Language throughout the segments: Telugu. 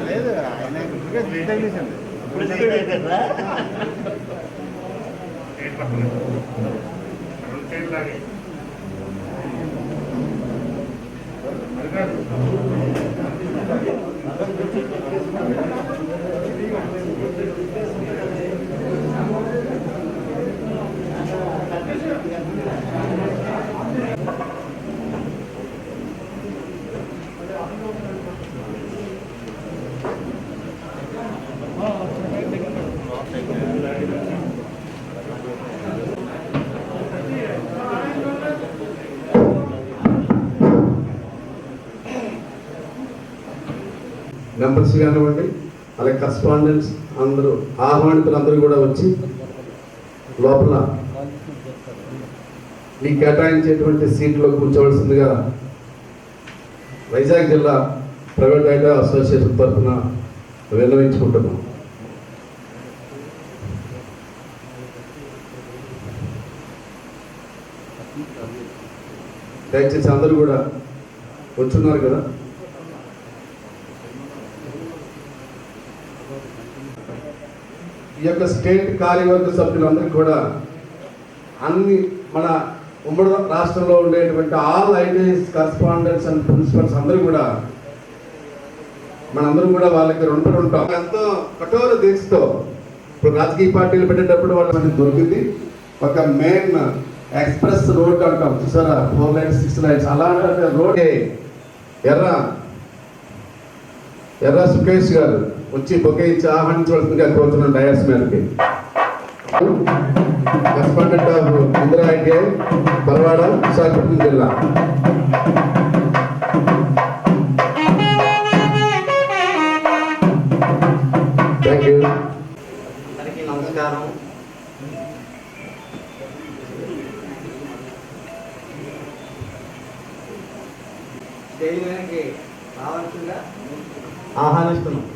లేదు ఆయన రిటైలేషన్ మెంబర్స్ కానివ్వండి, అలాగే కరస్పాండెంట్స్ అందరూ, ఆహ్వానితులు అందరూ కూడా వచ్చి లోపల మీకు కేటాయించేటువంటి సీట్లో కూర్చోవలసిందిగా వైజాగ్ జిల్లా ప్రైవేట్ ఐడా అసోసియేషన్ తరఫున విన్నవించుకుంటున్నాం. దయచేసి అందరూ కూడా వచ్చున్నారు కదా. ఈ యొక్క స్టేట్ కార్యవర్గ సభ్యులందరికీ కూడా అన్ని మన ఉమ్మడి రాష్ట్రంలో ఉండేటువంటి all ITIs correspondents and principals అందరూ కూడా మనందరం కూడా వాళ్ళకి రుణపడి ఉంటాం. ఎంతో కఠోర దీక్షతో ఇప్పుడు రాజకీయ పార్టీలు పెట్టేటప్పుడు వాళ్ళకి దొరికింది ఒక మెయిన్ ఎక్స్ప్రెస్ రోడ్ అంటాం చూసారా, 4 లైన్స్ 6 లైన్స్ అలాంటి రోడ్. ఎర్ర సుకేష్ గారు వచ్చి బొకే ఇచ్చి ఆహ్వానించవలసిందిగా కోరుతున్నాను డయాస్ మీదకి. Correspondent of Indira ITI Balavada, Visakhapatnam జిల్లా. Thank you. అందరికీ నమస్కారం. స్టేజ్ మీదకి రావాల్సిందిగా ఆహ్వానిస్తున్నాం.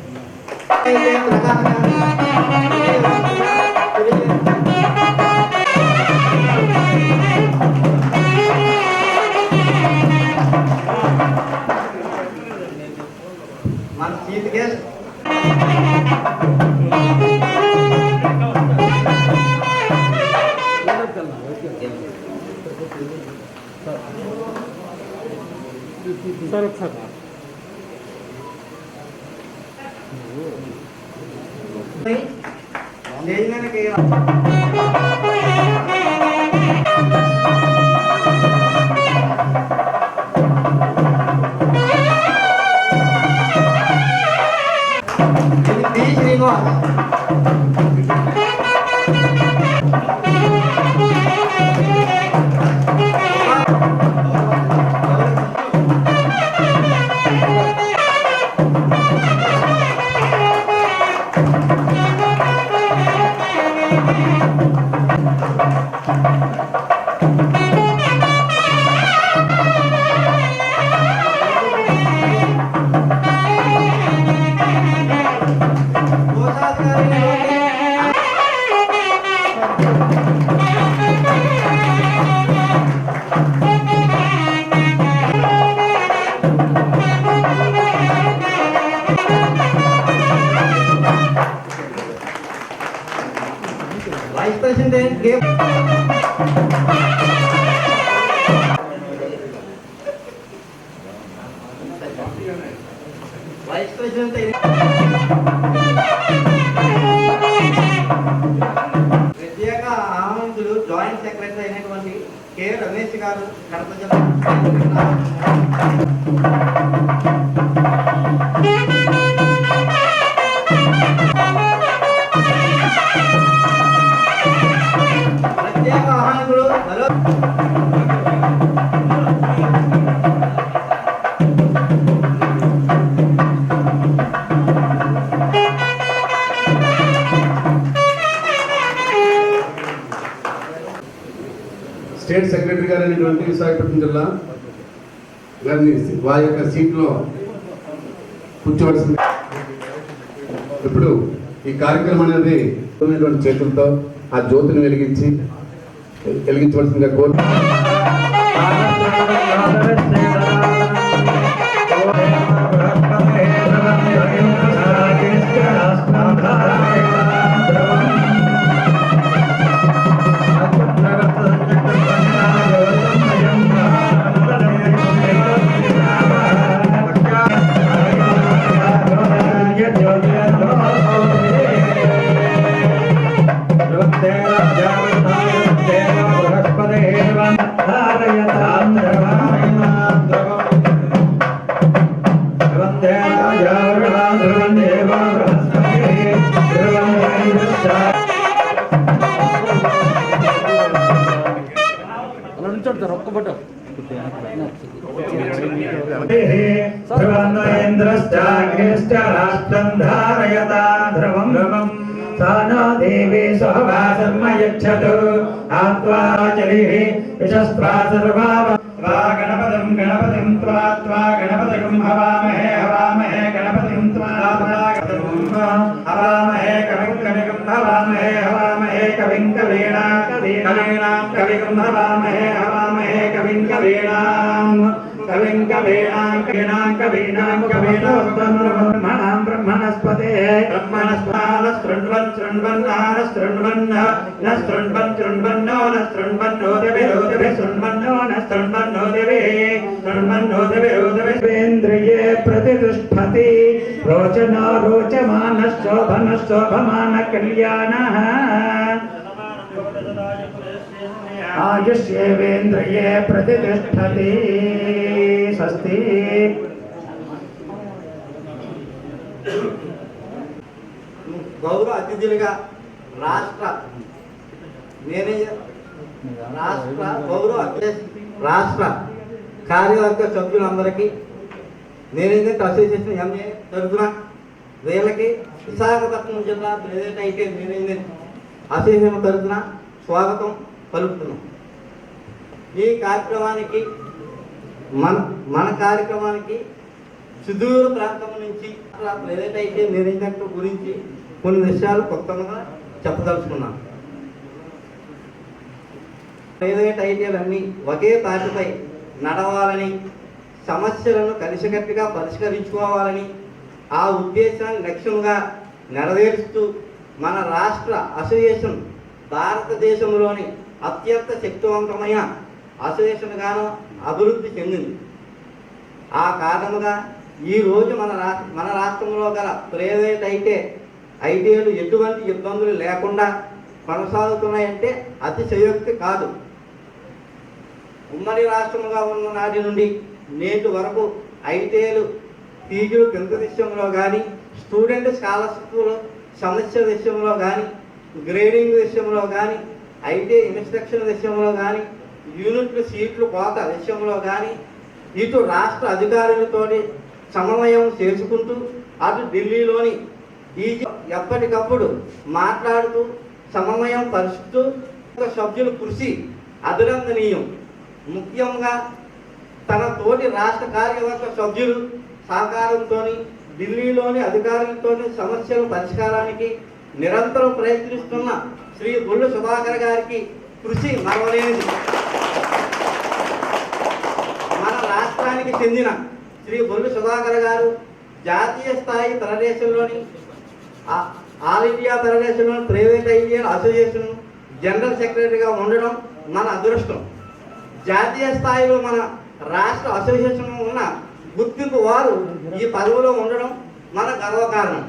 మన చీఫ్ గెస్ట్ సార్ ఒకసారి Srinivas president K vice president ప్రత్యేక ఆహ్వానితులు జాయింట్ సెక్రటరీ అయినటువంటి కె రమేష్ గారు కడప జిల్లా ప్రత్యేక ఆహ్వానితులు స్టేట్ సెక్రటరీ గారు అయినటువంటి విశాఖపట్నం జిల్లా గారిని వారి యొక్క సీట్లో కూర్చోవలసింది. ఇప్పుడు ఈ కార్యక్రమం అనేది ఉన్నటువంటి చేతులతో ఆ జ్యోతిని వెలిగించవలసిందిగా కోరు. రాష్ట్రం ధారయతా ధ్రువం ధ్రువం సానా దేవీ సహవాసర్మయచ్చతు ఆత్వాచలిః విశస్త్వా సర్వా గణపతిం గణపతిం త్వా గణపతిం హవామహే హవామహే గణపతిం త్వా హవామహే కవిం కవిం హవామహే హవామహే కవిం కవీనాం కవీనాం కవిం హవామహే హవామహే కవిం కవీనాం కవిం కవీనాం కవీనాం కవీనాం కవీనాం బ్రహ్మణస్పతే బ్రహ్మణస్పాన శృణ్వన్ శృణ్వన్నాన శృణ్వన్న న శృణ్వన్ శృణ్వన్నో న శృణ్వన్నో దేవే శృణ్వన్నో న శృణ్వన్నో దేవే శృణ్వన్నో దేవేంద్రియే ప్రతిష్ఠతి రోచనో రోచమాన శోభన శోభమాన కళ్యాణః ఆయుష్యేవేంద్రియే ప్రతిష్ఠతి స్వస్తి. గౌరవ అతిథులుగా రాష్ట్ర మేనేజర్ రాష్ట్ర కార్యవర్గ సభ్యులందరికీ మేనేజ్మెంట్ అసోసియేషన్ ఎంఏ తరఫున వీళ్ళకి విశాఖపట్నం జిల్లా ప్రెసిడెంట్ అయితే మేనేజ్మెంట్ అసోసియేషన్ తరఫున స్వాగతం పలుకుతున్నాం. ఈ కార్యక్రమానికి మన కార్యక్రమానికి సుదూర ప్రాంతం నుంచి ప్రెసిడెంట్ అయితే మేనేజ్మెంట్ గురించి కొన్ని విషయాలు కొత్తగా చెప్పదలుచుకున్నాం. ప్రైవేట్ ఐటీలన్నీ ఒకే తాటిపై నడవాలని, సమస్యలను కలిసికట్టుగా పరిష్కరించుకోవాలని ఆ ఉద్దేశాన్ని లక్ష్యంగా నెరవేరుస్తూ మన రాష్ట్ర అసోసియేషన్ భారతదేశంలోని అత్యంత శక్తివంతమైన అసోసియేషన్గాను అభివృద్ధి చెందింది. ఆ కారణంగా ఈరోజు మన రాష్ట్రంలో గల ప్రైవేట్ ఐటీలు ఎటువంటి ఇబ్బందులు లేకుండా కొనసాగుతున్నాయంటే అతిశయోక్తి కాదు. ఉమ్మడి రాష్ట్రంగా ఉన్న నాటి నుండి నేటి వరకు ఐటీలు ఫీజులు పెంపు విషయంలో కానీ, స్టూడెంట్ స్కాలర్షిప్లు సమస్య విషయంలో కానీ, గ్రేడింగ్ విషయంలో కానీ, ఐటీ ఇన్స్ట్రక్షన్ విషయంలో కానీ, యూనిట్లు సీట్లు కోత విషయంలో కానీ ఇటు రాష్ట్ర అధికారులతోటి సమన్వయం చేసుకుంటూ అటు ఢిల్లీలోని ఎప్పటికప్పుడు మాట్లాడుతూ సమన్వయం పరుస్తూ సభ్యుల కృషి అభినందనీయం. ముఖ్యంగా తన తోటి రాష్ట్ర కార్యవర్గ సభ్యులు సహకారంతో ఢిల్లీలోని అధికారులతో సమస్యల పరిష్కారానికి నిరంతరం ప్రయత్నిస్తున్న శ్రీ బొల్లు సుధాకర్ గారికి కృషి మరవలేనిది. మన రాష్ట్రానికి చెందిన శ్రీ బొల్లు సుధాకర్ గారు జాతీయ స్థాయి ఫెడరేషన్లోని ఆల్ ఇండియా ఫెడరేషన్లోని ప్రైవేట్ ఐటీఎల్ అసోసియేషన్ జనరల్ సెక్రటరీగా ఉండడం మన అదృష్టం. జాతీయ స్థాయిలో మన రాష్ట్ర అసోసియేషన్ ఉన్న గుర్తింపు వారు ఈ పదవిలో ఉండడం మన గర్వకారణం.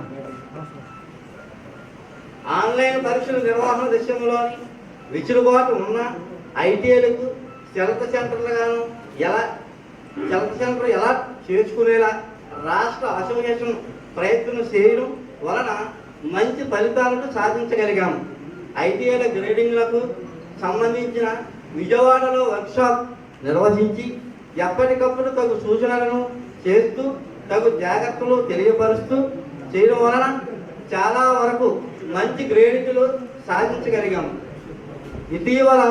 ఆన్లైన్ పరీక్షల నిర్వహణ విషయంలోని విచులుబాటు ఉన్న ఐటీఐలకు సెల్ఫ్ సెంటర్ ఎలా చేర్చుకునేలా రాష్ట్ర అసోసియేషన్ ప్రయత్నం చేయడం వలన మంచి ఫలితాలను సాధించగలిగాము. ఐటీఐల గ్రేడింగ్లకు సంబంధించిన విజయవాడలో వర్క్షాప్ నిర్వహించి ఎప్పటికప్పుడు తగు సూచనలను చేస్తూ తగు జాగ్రత్తలు తెలియపరుస్తూ చేయడం వలన చాలా వరకు మంచి గ్రేడింగ్లు సాధించగలిగాము. ఇటీవల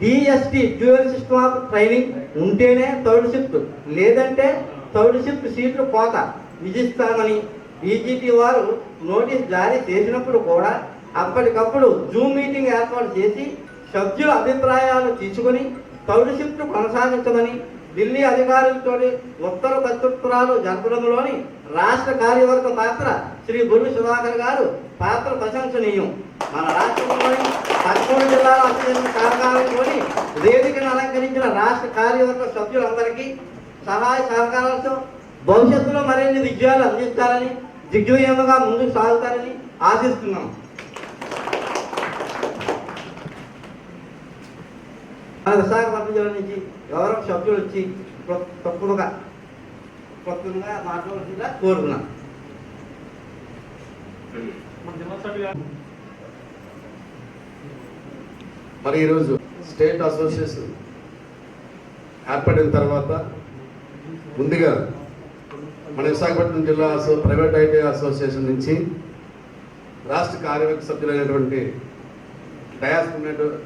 DST dual system of training ఉంటేనే థర్డ్ షిఫ్ట్ లేదంటే థర్డ్ షిఫ్ట్ సీట్లు కోత విధిస్తామని డీజీపీ వారు నోటీస్ జారీ చేసినప్పుడు కూడా అప్పటికప్పుడు జూమ్ మీటింగ్ ఏర్పాటు చేసి సభ్యుల అభిప్రాయాలు తీసుకుని థర్డ్ షిఫ్ట్ కొనసాగించమని ఢిల్లీ అధికారులతో ఉత్తర ప్రత్యుత్తరాలు జరపడంలోని రాష్ట్ర కార్యవర్గ పాత్ర శ్రీ బుల్లి సుధాకర్ గారు పాత్ర ప్రశంసనీయం. మన రాష్ట్రంలోని 13 జిల్లాల అసోసియేషన్ కార్యాలయంలోని వేదికను అలంకరించిన రాష్ట్ర కార్యవర్గ సభ్యులందరికీ సహాయ సహకారాలతో భవిష్యత్తులో మరిన్ని విజయాలు అందిస్తారని దిగ్విజయంగా ముందుకు సాగుతారని ఆశిస్తున్నాం. మన విశాఖపట్నం జిల్లా నుంచి ఎవరో సభ్యులు వచ్చి తప్పుడుగా మాట్లాడుతుందా కోరుతున్నాం. మరి ఈరోజు స్టేట్ అసోసియేషన్ ఏర్పడిన తర్వాత ముందుగా మన విశాఖపట్నం జిల్లా ప్రైవేట్ ఐటీఐ అసోసియేషన్ నుంచి రాష్ట్ర కార్యవర్గ సభ్యులైనటువంటి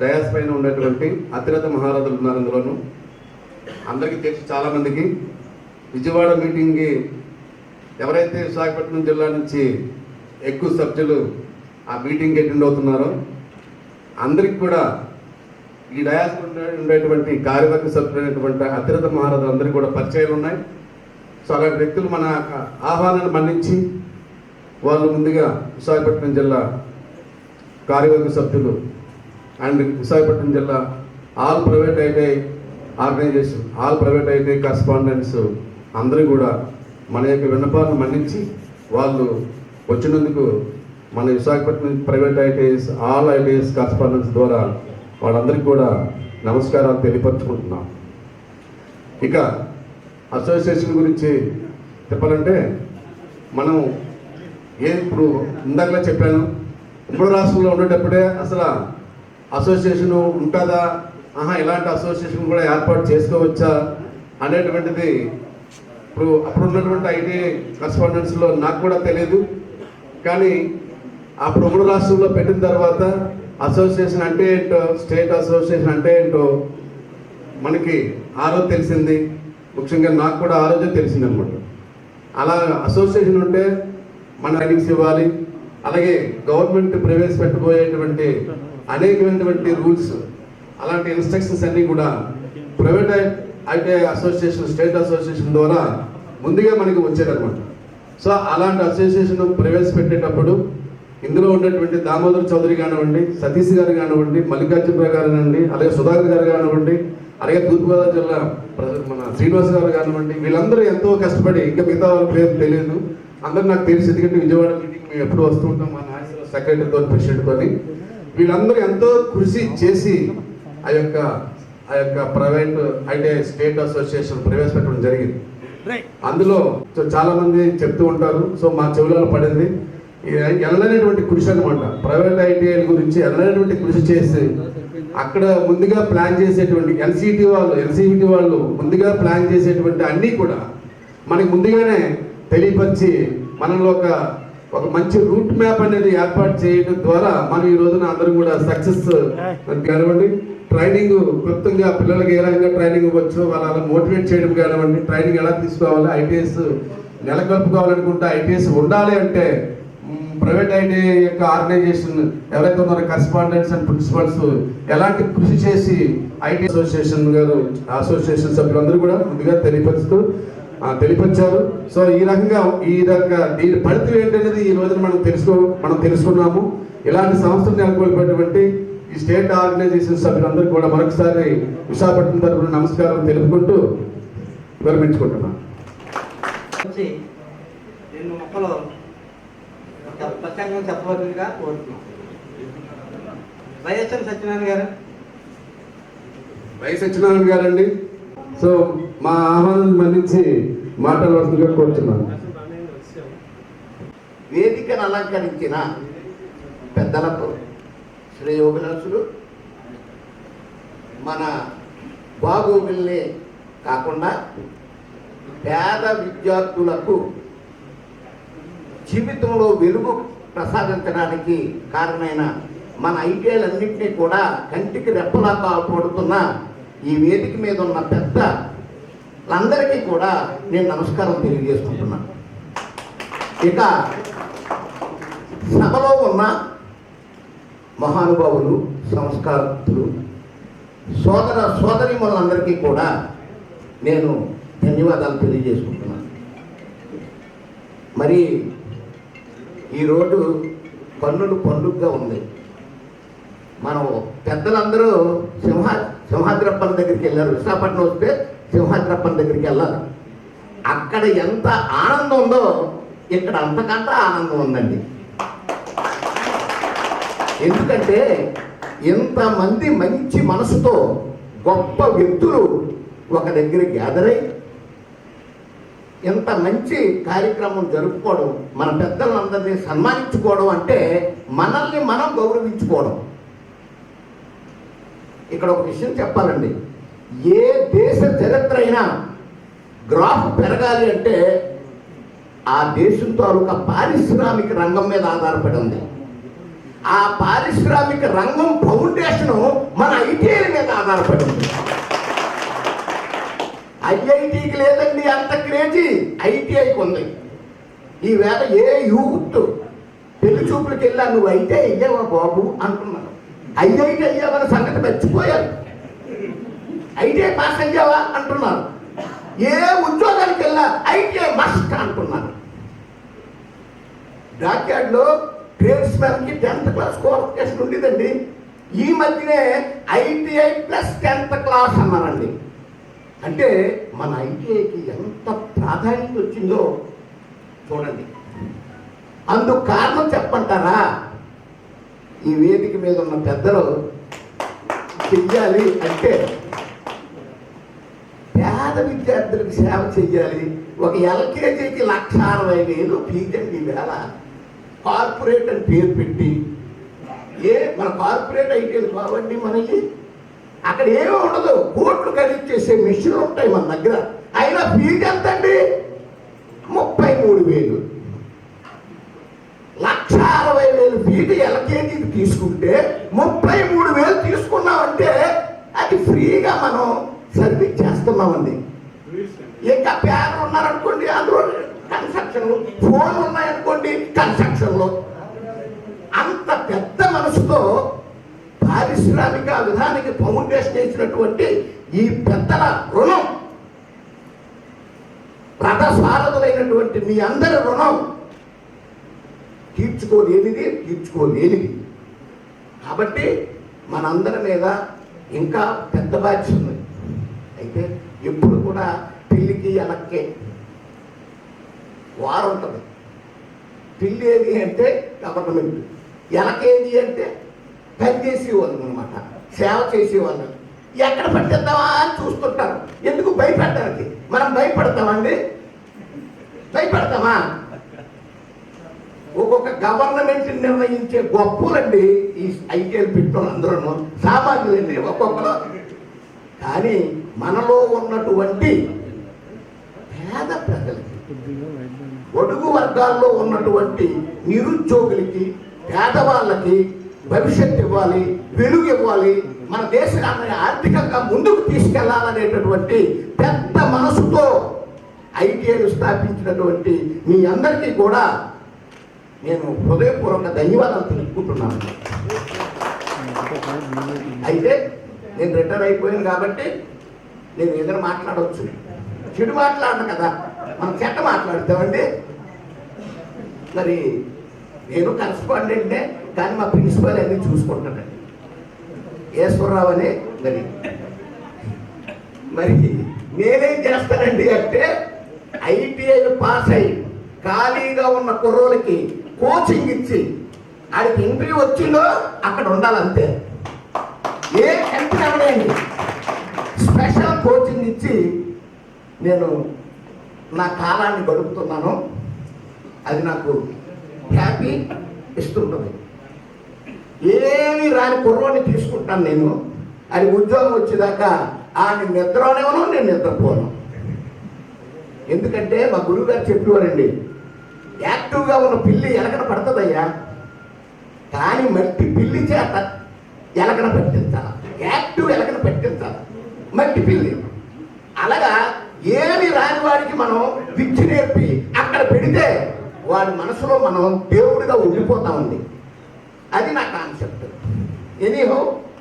డయాస్ పైన ఉన్నటువంటి అతిరథ మహారథులు ఉన్నారు. అందులోనూ అందరికీ తెలిసి చాలామందికి విజయవాడ మీటింగ్కి ఎవరైతే విశాఖపట్నం జిల్లా నుంచి ఎక్కువ సభ్యులు ఆ మీటింగ్కి అటెండ్ అవుతున్నారో అందరికి కూడా ఈ డయాస్ ఉండేటువంటి కార్యవర్గ సభ్యులైనటువంటి అతిరథ మహారథులు అందరికీ కూడా పరిచయాలు ఉన్నాయి. సో అలాంటి వ్యక్తులు మన ఆహ్వానాన్ని మన్నించి వాళ్ళు ముందుగా విశాఖపట్నం జిల్లా కార్యవర్గ సభ్యులు అండ్ విశాఖపట్నం జిల్లా all private ITI organisation all private ITI correspondents అందరూ కూడా మన యొక్క విన్నపాలను మన్నించి వాళ్ళు వచ్చినందుకు మన Visakhapatnam private ITIs all ITIs correspondents ద్వారా వాళ్ళందరికీ కూడా నమస్కారాలు తెలియపరచుకుంటున్నాం. ఇక అసోసియేషన్ గురించి చెప్పాలంటే మనం ఇప్పుడు ఇందాకలా చెప్పాను, ఉమ్మడి రాష్ట్రంలో ఉండేటప్పుడే అసలు అసోసియేషన్ ఉంటుందా, ఇలాంటి అసోసియేషన్ కూడా ఏర్పాటు చేసుకోవచ్చా అనేటువంటిది అప్పుడు ఉన్నటువంటి ఐటీ కరస్పాండెంట్స్లో నాకు కూడా తెలియదు. కానీ అప్పుడు ఉమ్మడి రాష్ట్రంలో పెట్టిన తర్వాత అసోసియేషన్ అంటే ఏంటో, స్టేట్ అసోసియేషన్ అంటే ఏంటో మనకి ఆ రోజు తెలిసింది. ముఖ్యంగా నాకు కూడా ఆ రోజే తెలిసిందనమాట. అలా అసోసియేషన్ ఉంటే మన ట్రైనింగ్స్ ఇవ్వాలి, అలాగే గవర్నమెంట్ ప్రవేశపెట్టబోయేటువంటి అనేకమైనటువంటి రూల్స్ అలాంటి ఇన్స్ట్రక్షన్స్ అన్నీ కూడా private ITI association state association ద్వారా ముందుగా మనకి వచ్చేదన్నమాట. సో అలాంటి అసోసియేషన్ ప్రవేశపెట్టేటప్పుడు ఇందులో ఉన్నటువంటి దామోదర్ చౌదరి కానివ్వండి, సతీష్ గారు కానివ్వండి, మల్లికార్జున గారు కానివ్వండి, అలాగే సుధాకర్ గారు కానివ్వండి, అలాగే తూర్పుగోదావరి జిల్లా మన శ్రీనివాస్ గారు కానివ్వండి, వీళ్ళందరూ ఎంతో కష్టపడి, ఇంకా మిగతా వాళ్ళ పేరు తెలియదు, అందరూ నాకు తెలిసి, ఎందుకంటే విజయవాడ మీటింగ్ మేము ఎప్పుడు వస్తూ ఉంటాం మా నేషనల్ సెక్రటరీతో ప్రెసిడెంట్తో, వీళ్ళందరూ ఎంతో కృషి చేసి ఆ యొక్క ప్రైవేట్ ఐటీఐ స్టేట్ అసోసియేషన్ ప్రవేశపెట్టడం జరిగింది. అందులో చాలా మంది చెప్తూ ఉంటారు, సో మా చెవులలో పడింది ఎనలేనటువంటి కృషి అనమాట. ప్రైవేట్ ఐటీఐల గురించి ఎనలేనటువంటి కృషి చేసి అక్కడ ముందుగా ప్లాన్ చేసేటువంటి ఎన్సీఈటీ వాళ్ళు ముందుగా ప్లాన్ చేసేటువంటి అన్నీ కూడా మనకి ముందుగానే తెలియపరిచి మనలో ఒక మంచి రూట్ మ్యాప్ అనేది ఏర్పాటు చేయడం ద్వారా మనం ఈ రోజున అందరం కూడా సక్సెస్ కానివ్వండి, ట్రైనింగ్ క్లుప్తంగా పిల్లలకి ఏ రకంగా ట్రైనింగ్ ఇవ్వచ్చు, వాళ్ళ మోటివేట్ చేయడం కానివ్వండి, ట్రైనింగ్ ఎలా తీసుకోవాలి, ఐటీఎస్ నెలకొల్పుకోవాలనుకుంటే ఐటీఎస్ ఉండాలి అంటే ప్రైవేట్ ఐటీఐ యొక్క ఆర్గనైజేషన్ ఎవరైతే ఉన్నారో కరస్పాండెంట్స్ అండ్ ప్రిన్సిపల్స్ ఎలాంటి కృషి చేసి ఐటీ అసోసియేషన్ సభ్యులందరూ కూడా ముందుగా తెలియపరిచారు. సో ఈ రకంగా దీని ఫలితం ఏంటనేది ఈ రోజున మనం తెలుసుకున్నాము. ఇలాంటి సంస్థలు నెలకొల్పేటువంటి ఈ ఈ స్టేట్ ఆర్గనైజేషన్ సభ్యులందరూ కూడా మరొకసారి విశాఖపట్నం తరఫున నమస్కారం తెలుపుకుంటూ విరమించుకుంటున్నాను. వచ్చి 2 మొక్కలు ప్రత్యేకంగా చెప్పవలసిందిగా కోరుతున్నాం. వైఎస్ఆర్ సత్యనారాయణ గారు. వై సత్యనారాయణ గారండి. సో మా ఆహ్వానం మన్నించి మాట్లాడవలసిందిగా కోరుతున్నాను. వేదికను అలంకరించిన పెద్దలకు, శ్రేయోభిలాషులు, మన బాగోగుల్ని కాకుండా పేద విద్యార్థులకు జీవితంలో వెలుగు ప్రసాదించడానికి కారణమైన మన ఐటీఐలన్నింటినీ కూడా కంటికి రెప్పలా కాపాడుతున్న ఈ వేదిక మీద ఉన్న పెద్దలందరికీ కూడా నేను నమస్కారం తెలియజేసుకుంటున్నాను. ఇక సభలో ఉన్న మహానుభావులు, సంస్కారస్తులు, సోదర సోదరీమణులందరికీ కూడా నేను ధన్యవాదాలు తెలియజేసుకుంటున్నాను. మరి ఈరోజు కన్నులు పండుగగా ఉంది. మనం పెద్దలందరూ సింహాద్రప్పల దగ్గరికి వెళ్ళారు. విశాఖపట్నం వస్తే సింహాద్రప్పల దగ్గరికి వెళ్ళాలి. అక్కడ ఎంత ఆనందం ఉందో ఇక్కడ అంతకంటే ఆనందం ఉందండి. ఎందుకంటే ఇంతమంది మంచి మనసుతో గొప్ప వ్యక్తులు ఒక దగ్గర గ్యాదర్ అయ్యి ఇంత మంచి కార్యక్రమం జరుపుకోవడం, మన పెద్దలందరినీ సన్మానించుకోవడం అంటే మనల్ని మనం గౌరవించుకోవడం. ఇక్కడ ఒక విషయం చెప్పాలండి. ఏ దేశ చరిత్ర అయినా గ్రాఫ్ పెరగాలి అంటే ఆ దేశం తాలూకా పారిశ్రామిక రంగం మీద ఆధారపడి ఉంది. ఆ పారిశ్రామిక రంగం ఫౌండేషను మన ఐటీఐ మీద ఆధారపడి ఉంది. ఐఐటికి లేదండి అంత క్రేజీ, ఐటీఐకి ఉంది. ఈవేళ ఏ యూత్ పెళ్లి చూపులకి వెళ్ళా, నువ్వు అయితే అయ్యావా బాబు అంటున్నాను. ఐఐటి అయ్యావన్న సంగతి మర్చిపోయారు. ఐటీఐ పాస్ అయ్యావా అంటున్నారు. ఏ ఉద్యోగానికి వెళ్ళా ఐటీఐ మస్ట్ అంటున్నారు. డాక్యార్డ్లో ట్రేడ్స్ మ్యాన్కి 10th క్లాస్ క్వాలిఫికేషన్ ఉండేదండి. ఈ మధ్యనే ఐటీఐ ప్లస్ 10th క్లాస్ అన్నారండి. అంటే మన ఐటీఐకి ఎంత ప్రాధాన్యత వచ్చిందో చూడండి. అందుకు కారణం చెప్పంటారా? ఈ వేదిక మీద ఉన్న పెద్దలు చెయ్యాలి అంటే పేద విద్యార్థులకు సేవ చెయ్యాలి. ఒక ఎల్కేజీకి 1,60,000 ఫీజు అండి. వేళ కార్పొరేట్ అని పేరు పెట్టి మన కార్పొరేట్ ఐటీఐలు కావండి మనకి. అక్కడ ఏమీ ఉండదు, కోట్లు ఖరీదు చేసే మిషన్లు ఉంటాయి మన దగ్గర. అయినా ఫీజు ఎంత అండి? 33,000. 1,60,000 ఫీజు ఎల్కేజీకి తీసుకుంటే 33,000 తీసుకున్నామంటే అది ఫ్రీగా మనం సర్వీస్ చేస్తున్నామండి. ఇంకా పేర్లు ఉన్నారనుకోండి, అందులో కన్స్ట్రక్షన్లు, ఫోన్లు ఉన్నాయనుకోండి కన్స్ట్రక్షన్లు. అంత పెద్ద మనసుతో పారిశ్రామిక విధానానికి ఫౌండేషన్ వేసినటువంటి ఈ పెద్దల రుణం, రథసారథులైనటువంటి మీ అందరి రుణం తీర్చుకోలేనిది. కాబట్టి మనందరి మీద ఇంకా పెద్ద బాధ్యత ఉంది. అయితే ఎప్పుడు కూడా పిల్లికి ఎలక్కే వారు ఉంటుంది. పిల్లి ఏది అంటే గవర్నమెంట్, ఎలకేది అంటే పని చేసేవాళ్ళు అనమాట, సేవ చేసేవాళ్ళు. ఎక్కడ పట్టిద్దామా అని చూస్తుంటారు. ఎందుకు? భయపెట్టడానికి. మనం భయపడతామండి? భయపడతామా? ఒక్కొక్క గవర్నమెంట్ నిర్ణయించే గొప్పలండి ఈ ఐటీఐలు పెట్టిన అందరూ సామాన్యులండి ఒక్కొక్కరు. కానీ మనలో ఉన్నటువంటి పేద ప్రజలకి, ఒడుగు వర్గాల్లో ఉన్నటువంటి నిరుద్యోగులకి, పేదవాళ్ళకి భవిష్యత్తు ఇవ్వాలి, వెలుగు ఇవ్వాలి, మన దేశాన్ని ఆర్థికంగా ముందుకు తీసుకెళ్లాలనేటటువంటి పెద్ద మనసుతో ఐటీఐలు స్థాపించినటువంటి మీ అందరికీ కూడా నేను హృదయపూర్వక ధన్యవాదాలు తెలుపుకుంటున్నాను. అయితే నేను రిటైర్ అయిపోయాను కాబట్టి నేను ఏదైనా మాట్లాడవచ్చు. చెడు మాట్లాడను కదా, మనం చెడ్డ మాట్లాడతామండి. మరి నేను కరెస్పాండెంట్నే, కానీ మా ప్రిన్సిపల్ అన్నీ చూసుకుంటానండి. ఈశ్వరరావు అనే మరి నేనేం చేస్తానండి అంటే ఐటీఐ పాస్ అయ్యి ఖాళీగా ఉన్న కుర్రోళ్ళకి కోచింగ్ ఇచ్చి ఆడికి ఇంటర్వ్యూ వచ్చిందో అక్కడ ఉండాలంతే. ఏ కంపెనీ అవడండి స్పెషల్ కోచింగ్ ఇచ్చి నేను నా కాలాన్ని గడుపుతున్నాను. అది నాకు హ్యాపీ ఇస్తుంటుంది. ఏమీ రాని కుర్రోని తీసుకుంటాను నేను. అది ఉద్యోగం వచ్చేదాకా ఆయన నిద్రనేమో నేను నిద్రపోను. ఎందుకంటే మా గురువు గారు చెప్పేవారండి, యాక్టివ్గా ఉన్న పిల్లి ఎలకన పడుతుందయ్యా, కానీ మట్టి పిల్లి చేత ఎలకన పెట్టించాలి. యాక్టివ్ ఎలకన పెట్టించాలి మట్టి పిల్లి. అలాగా ఏమి రాని వాడికి మనం విద్య నేర్పి అక్కడ పెడితే వాడి మనసులో మనం దేవుడిగా ఉండిపోతామండి. అది నా కాన్సెప్ట్. ఎనీహో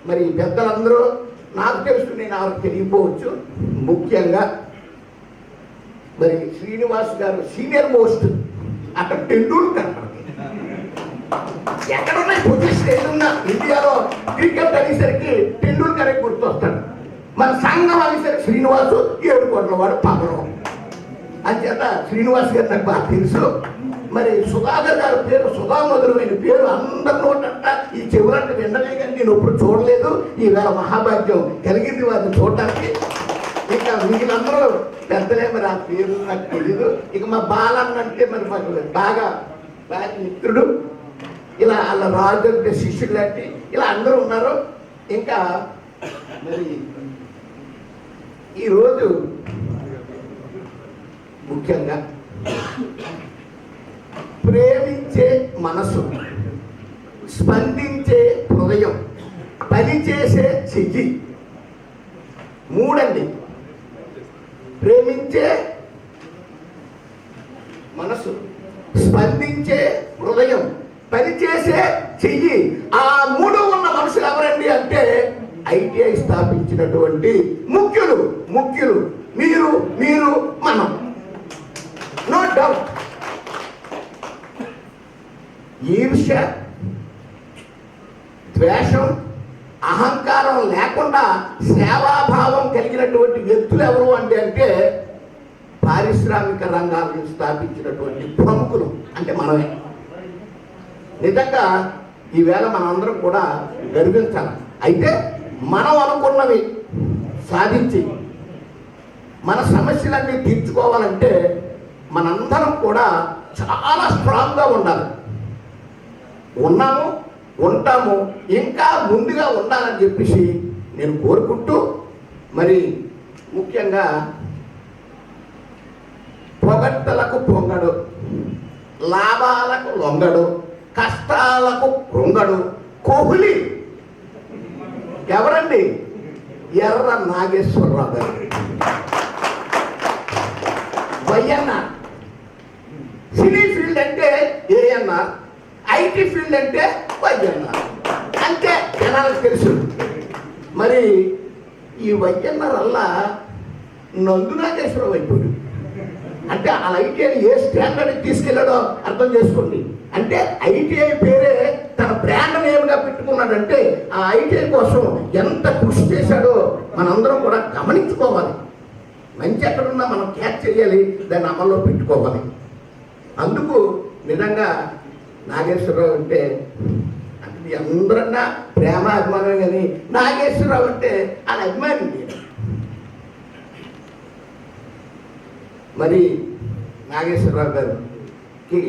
మరి పెద్దలందరూ నాకు తెలుసు, నేను ఎవరికి తెలియకపోవచ్చు. ముఖ్యంగా మరి శ్రీనివాస్ గారు సీనియర్ మోస్ట్, అక్కడ టెండూల్కర్. ఎక్కడున్నాయి పొజిషన్ ఏదున్నా ఇండియాలో క్రికెట్ అనేసరికి టెండూల్కర్ గుర్తొస్తాడు. మన సంఘం అనేసరికి శ్రీనివాసు 7 కోట్ల వాడు పగరం. అంచేత శ్రీనివాస్ గారు నాకు బాగా తెలుసు. మరి సుధాకర్ గారి పేరు సుధామధురమైన పేరు అందరి నోటంట ఈ చెవులంటే వినలే, కానీ నేను ఎప్పుడు చూడలేదు. ఈవేళ మహాభాగ్యం కలిగింది వారిని చూడటానికి. ఇక వీళ్ళందరూ పెద్దలే, మరి ఆ పేరు నాకు తెలీదు. ఇక మా బాలన్న అంటే మరి మాకు బాగా మిత్రుడు. ఇలా వాళ్ళ రాజు అంటే శిష్యుడు లాంటి ఇలా అందరూ ఉన్నారు. ఇంకా మరి ఈరోజు ముఖ్యంగా ప్రేమించే మనసు, స్పందించే హృదయం, పనిచేసే చెయ్యి, 3 అండి. ప్రేమించే మనసు, స్పందించే హృదయం, పనిచేసే చెయ్యి. ఆ 3 ఉన్న మనుషులు ఎవరండి అంటే ఐటీఐ స్థాపించినటువంటి ముఖ్యులు మీరు మనం. No doubt. ఈర్ష్య, ద్వేషం, అహంకారం లేకుండా సేవాభావం కలిగినటువంటి వ్యక్తులు ఎవరు అంటే పారిశ్రామిక రంగాలను స్థాపించినటువంటి ప్రముఖులు అంటే మనమే. నిజంగా ఈవేళ మనందరం కూడా గర్వించాలి. అయితే మనం అనుకున్నవి సాధించి మన సమస్యలన్నీ తీర్చుకోవాలంటే మనందరం కూడా చాలా స్ట్రాంగ్గా ఉండాలి. ఉన్నాము, ఉంటాము, ఇంకా ముందుగా ఉండాలని చెప్పేసి నేను కోరుకుంటూ, మరి ముఖ్యంగా పొగడ్తలకు పొంగడు, లాభాలకు లొంగడు, కష్టాలకు కృంగడు కోహ్లీ ఎవరండి? ఎర్ర నాగేశ్వరరావు గారు. వైఎన్ఆర్. సినీ ఫీల్డ్ అంటే ఏఎన్ఆర్, ఐటీ ఫీల్డ్ అంటే వైఎన్ఆర్. అంతే జనాలకు తెలుసు. మరి ఈ వైఎన్ఆర్ అల్లా నందు నాగేశ్వరరావు అయిపోయాడు. అంటే ఆ ఐటీఐని ఏ స్టాండర్డ్కి తీసుకెళ్ళాడో అర్థం చేసుకోండి. అంటే ఐటీఐ పేరే తన బ్రాండ్ నేమ్గా పెట్టుకున్నాడంటే ఆ ఐటీఐ కోసం ఎంత కృషి చేశాడో మనందరం కూడా గమనించుకోవాలి. మంచి ఎక్కడున్నా మనం క్యాచ్ చేయాలి, దాన్ని అమల్లో పెట్టుకోవాలి. అందుకు నిజంగా నాగేశ్వరరావు అంటే అందరన్నా ప్రేమ అభిమానం, కానీ నాగేశ్వరరావు అంటే ఆయన అభిమానం. మరి నాగేశ్వరరావు గారికి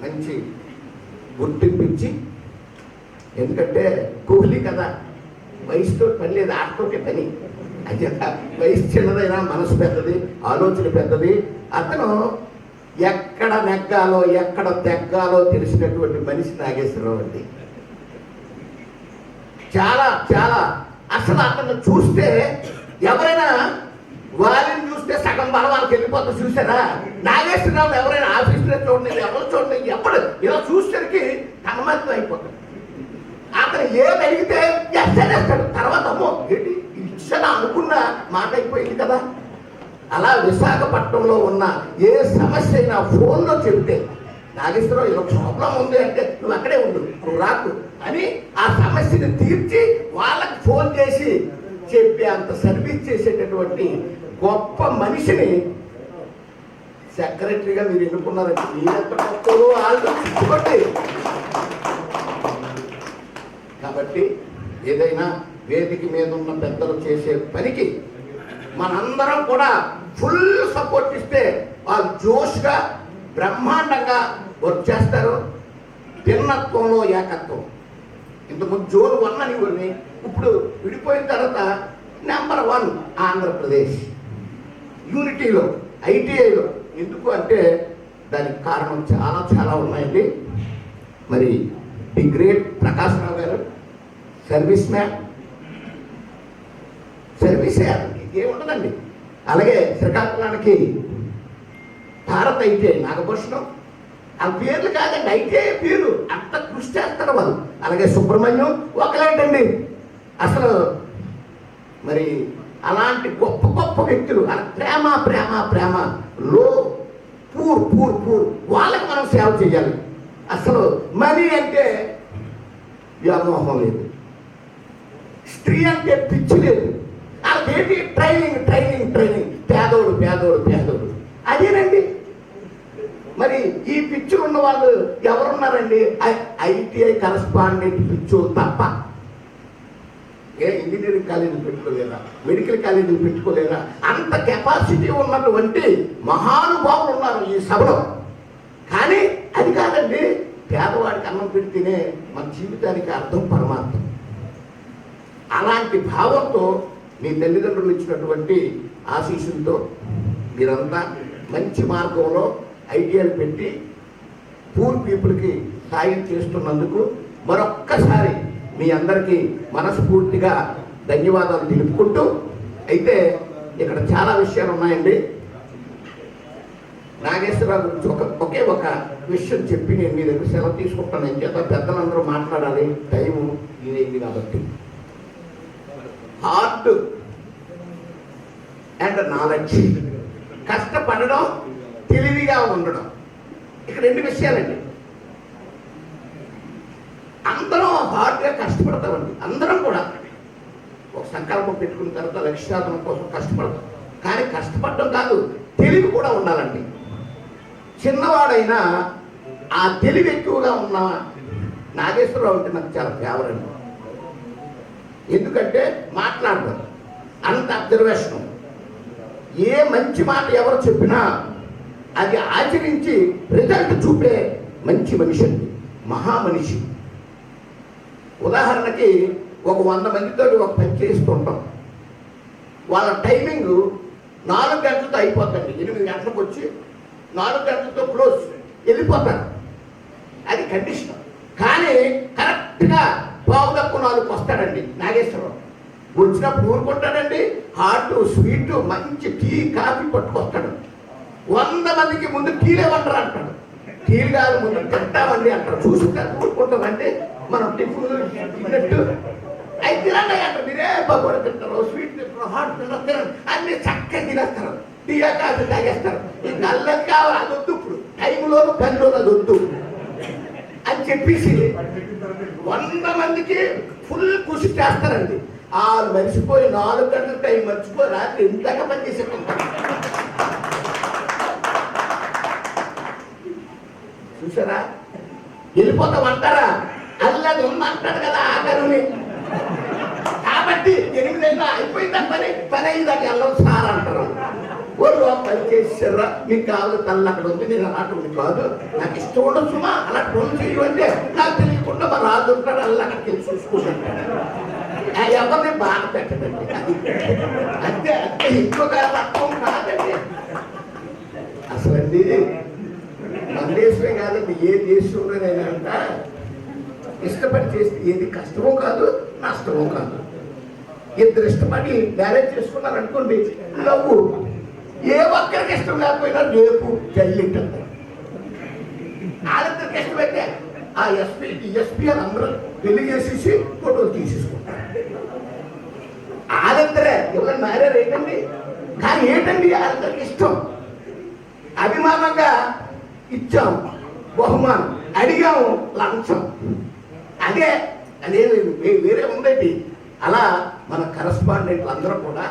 మంచి గుర్తింపు ఇచ్చి, ఎందుకంటే కోహ్లీ కదా, వయసుతో పని లేదు, ఆటతోటే పని. అంచేత వయసు చిన్నదైనా మనసు పెద్దది, ఆలోచన పెద్దది. అతను ఎక్కడ నెగ్గాలో ఎక్కడ తెగ్గాలో తెలిసినటువంటి మనిషి నాగేశ్వరరావు అండి. చాలా చాలా అసలు అతను చూస్తే ఎవరైనా వారిని చూస్తే సగం బలం వాళ్ళకి వెళ్ళిపోతుంది. చూసారా నాగేశ్వరరావు ఎవరైనా ఆఫీసులో చూడండి, ఎవరు చూడండి, ఎప్పుడు ఇలా చూసేసరికి కనుమతం అయిపోతుంది. అతను ఏది అడిగితే ఎస్తాడు, తర్వాత అమ్మో ఏంటి ఇచ్చనా అనుకున్న మాట అయిపోయింది కదా. అలా విశాఖపట్నంలో ఉన్న ఏ సమస్య అయినా ఫోన్లో చెబితే నాగేశ్వరరావు ఇలా ప్రాబ్లం ఉంది అంటే నువ్వు అక్కడే ఉండు, నువ్వు రాకు అని ఆ సమస్యను తీర్చి వాళ్ళకి ఫోన్ చేసి చెప్పి అంత సర్వీస్ చేసేటటువంటి గొప్ప మనిషిని సెక్రటరీగా మీరు ఎన్నుకున్నారంటే మీరెంత గొప్పలో ఆలోచించుకోండి. కాబట్టి ఏదైనా వేదిక మీద ఉన్న పెద్దలు చేసే పనికి మనందరం కూడా ఫుల్ సపోర్ట్ ఇస్తే వాళ్ళు జోష్గా బ్రహ్మాండంగా వర్క్ చేస్తారు. భిన్నత్వంలో ఏకత్వం. ఇంతకుముందు జోన్ 1 అని కొన్ని, ఇప్పుడు విడిపోయిన తర్వాత నెంబర్ 1 ఆంధ్రప్రదేశ్ యూనిటీలో, ఐటీఐలో. ఎందుకు అంటే దానికి కారణం చాలా చాలా ఉన్నాయండి. మరి ది గ్రేట్ ప్రకాశ్ రావు గారు సర్వీస్ మ్యాన్, సర్వీస్ ఏముండదండి. అలాగే శ్రీకాకుళానికి భారత్ ఐటీఐ నాగభూషణం, ఆ పేర్లు కాదండి, ఐటీఐ పేరు అంత కృషి చేస్తారు వాళ్ళు. అలాగే సుబ్రహ్మణ్యం ఒకలేంటండి అసలు. మరి అలాంటి గొప్ప గొప్ప వ్యక్తులు ప్రేమ ప్రేమ ప్రేమ లో పూర్ పూర్ పూర్ వాళ్ళకి మనం సేవ చేయాలి. అసలు మనీ అంటే వ్యామోహం లేదు, స్త్రీ అంటే పిచ్చి లేదు, వాళ్ళకేంటి ట్రైనింగ్ ట్రైనింగ్ ట్రైనింగ్, పేదోడు పేదోడు పేదోడు అదేనండి. మరి ఈ పిచ్చులు ఉన్న వాళ్ళు ఎవరున్నారండి? ఐటీఐ కరస్పాండెంట్ పిచ్చులు తప్ప. ఇంజనీరింగ్ కాలేజీలు పెట్టుకోలేరా, మెడికల్ కాలేజీలు పెట్టుకోలేరా? అంత కెపాసిటీ ఉన్నటువంటి మహానుభావులు ఉన్నారు ఈ సభలో. కానీ అది కాదండి, పేదవాడికి అన్నం పెడితేనే మన జీవితానికి అర్థం పరమార్థం. అలాంటి భావంతో మీ తల్లిదండ్రులు ఇచ్చినటువంటి ఆశీస్సులతో మీరంతా మంచి మార్గంలో ఐడియాలు పెట్టి పూర్ పీపుల్కి సాయం చేస్తున్నందుకు మరొక్కసారి మీ అందరికీ మనస్ఫూర్తిగా ధన్యవాదాలు తెలుపుకుంటూ, అయితే ఇక్కడ చాలా విషయాలు ఉన్నాయండి. నాగేశ్వరరావు గురించి ఒకే ఒక విషయం చెప్పి నేను మీ దగ్గర సెలవు తీసుకుంటాను. ఏం చేత పెద్దలందరూ మాట్లాడాలి, టైము ఇదేంది కాబట్టి. హార్ట్ అండ్ నాలెడ్జ్, కష్టపడడం, తెలివిగా ఉండడం, ఇక్కడ 2 విషయాలండి. అందరం హార్డ్గా కష్టపడతామండి, అందరం కూడా ఒక సంకల్పం పెట్టుకున్న తర్వాత లక్ష్యార్థం కోసం కష్టపడతాం. కానీ కష్టపడడం కాదు, తెలివి కూడా ఉండాలండి. చిన్నవాడైనా ఆ తెలివి ఎక్కువగా ఉన్న నాగేశ్వరరావు అంటే నాకు చాలా ఫేవరెట్. ఎందుకంటే మాట్లాడడం, అంత అబ్జర్వేషన్, ఏ మంచి మాట ఎవరు చెప్పినా అది ఆచరించి రిజల్ట్ చూపే మంచి మనిషి అండి, మహామనిషి. ఉదాహరణకి ఒక 100 మందితో ఒక పని చేస్తుంటాం. వాళ్ళ టైమింగ్ 4 గంటలతో అయిపోతుంది. 8 గంటలకు వచ్చి 4 గంటలతో క్లోజ్ వెళ్ళిపోతారు. అది కండిషన్. కానీ కరెక్ట్గా 3:15 వస్తాడండి నాగేశ్వరరావు. వచ్చినప్పుడు ఊరుకుంటాడండి, హాట్ స్వీట్ మంచి టీ కాఫీ పట్టుకొస్తాడు. 100 మందికి ముందు టీలే వంటరు అంటాడు. టీలు కాదు ముందు తింటామండి అంటారు. చూసుకుంటారు, ఊరుకుంటామంటే మనం టిఫిన్ తిన్నట్టు అవి తినండి అంటారు. మీరే పకోడీ తింటారు, స్వీట్ తింటారు, హాట్ తింటారు, తినండి అన్ని చక్కగా తినేస్తారు, టీయా కాఫీ తాగేస్తారు. ఈ నల్లది కావాలి, అది వద్దు, ఇప్పుడు టైంలోను పనిలోను అది వద్దు అని చెప్పేసి 100 మందికి ఫుల్ కృషి చేస్తారండి. వాళ్ళు మర్చిపోయి 4 గంటల టైం మర్చిపోయి రాత్రి ఇంతగా పని చేసేకుంటారు. చూసారా, వెళ్ళిపోతామంటారా? అల్లది ఉందంటాడు కదా ఆఖరుని. కాబట్టి 8 అయిపోయిందా పని అయ్యిందాక వెళ్ళం సార్ అంటారు. వాళ్ళు పని చేసారా, మీకు కావాలి తల్లి అక్కడ ఉంది, నేను అలాంటి కాదు, నాకు ఇష్టం ఉండదు సుమా, అలా పనులు చేయమంటే నాకు తెలియకుండా మా రాజు ఉంటాడు, అలా అక్కడికి వెళ్ళి చూసుకుంటాడు. ఎవరిని బాధ పెట్టదండి, అది అంతే. అంతే, ఇంకొక అర్థం కాదండి. అసలండి మన దేశమే కాదండి, ఏ దేశంలోనైనా ఇష్టపడి చేస్తే ఏది కష్టమో కాదు, నష్టమో కాదు. 2 ఇష్టపడి మ్యారేజ్ చేసుకున్నారు అనుకోండి, నవ్వు. ఏ ఒక్కరికి ఇష్టం లేకపోయినా రేపు జల్లింటారు. వాళ్ళిద్దరికి ఇష్టమైతే ఆ ఎస్పీ అని అందరూ పెళ్లి చేసేసి ఫోటోలు తీసేసుకుంటారు. వాళ్ళిద్దరే ఎవరైనా మ్యారేజ్ ఏంటండి. కానీ ఏంటండి వాళ్ళిద్దరికి ఇష్టం, అభిమానంగా ఇచ్చాం, బహుమానం, అడిగాము లంచం. అదే వేరే ఉందండి. అలా మన కరస్పాండెంట్లు అందరూ కూడా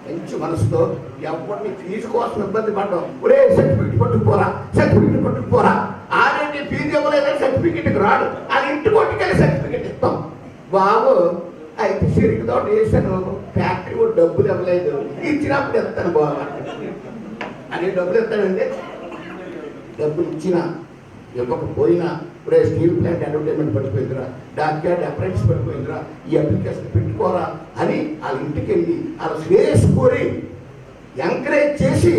మంచి మనసుతో ఎవరిని ఫీజు కోసం ఇబ్బంది పడ్డాం. ఒరే సర్టిఫికెట్ పట్టుకుపోరా ఆడండి ఫీజు ఇవ్వలేదని సర్టిఫికెట్కి రాడు, అది ఇంటి కొట్టుకెళ్ళి సర్టిఫికెట్ ఇస్తాం. బాబు అయితే సిరికితో వేసాను, ఫ్యాక్టరీ కూడా డబ్బులు ఇవ్వలేదు, ఇచ్చినప్పుడు ఇస్తాను బాబు అని. డబ్బులు ఇస్తానండి, డబ్బులు ఇచ్చినా ఇవ్వకపోయినా ఇప్పుడు స్టీల్ ప్లాంట్ అడ్వర్టైజ్మెంట్ పడిపోయిందిరా, డాక్యార్డ్ అప్రెంటిస్ పడిపోయిందిరా, ఈ అప్లికేషన్ పెట్టుకోరా అని వాళ్ళ ఇంటికి వెళ్ళి వాళ్ళ శ్రేయస్ కోరి ఎంకరేజ్ చేసి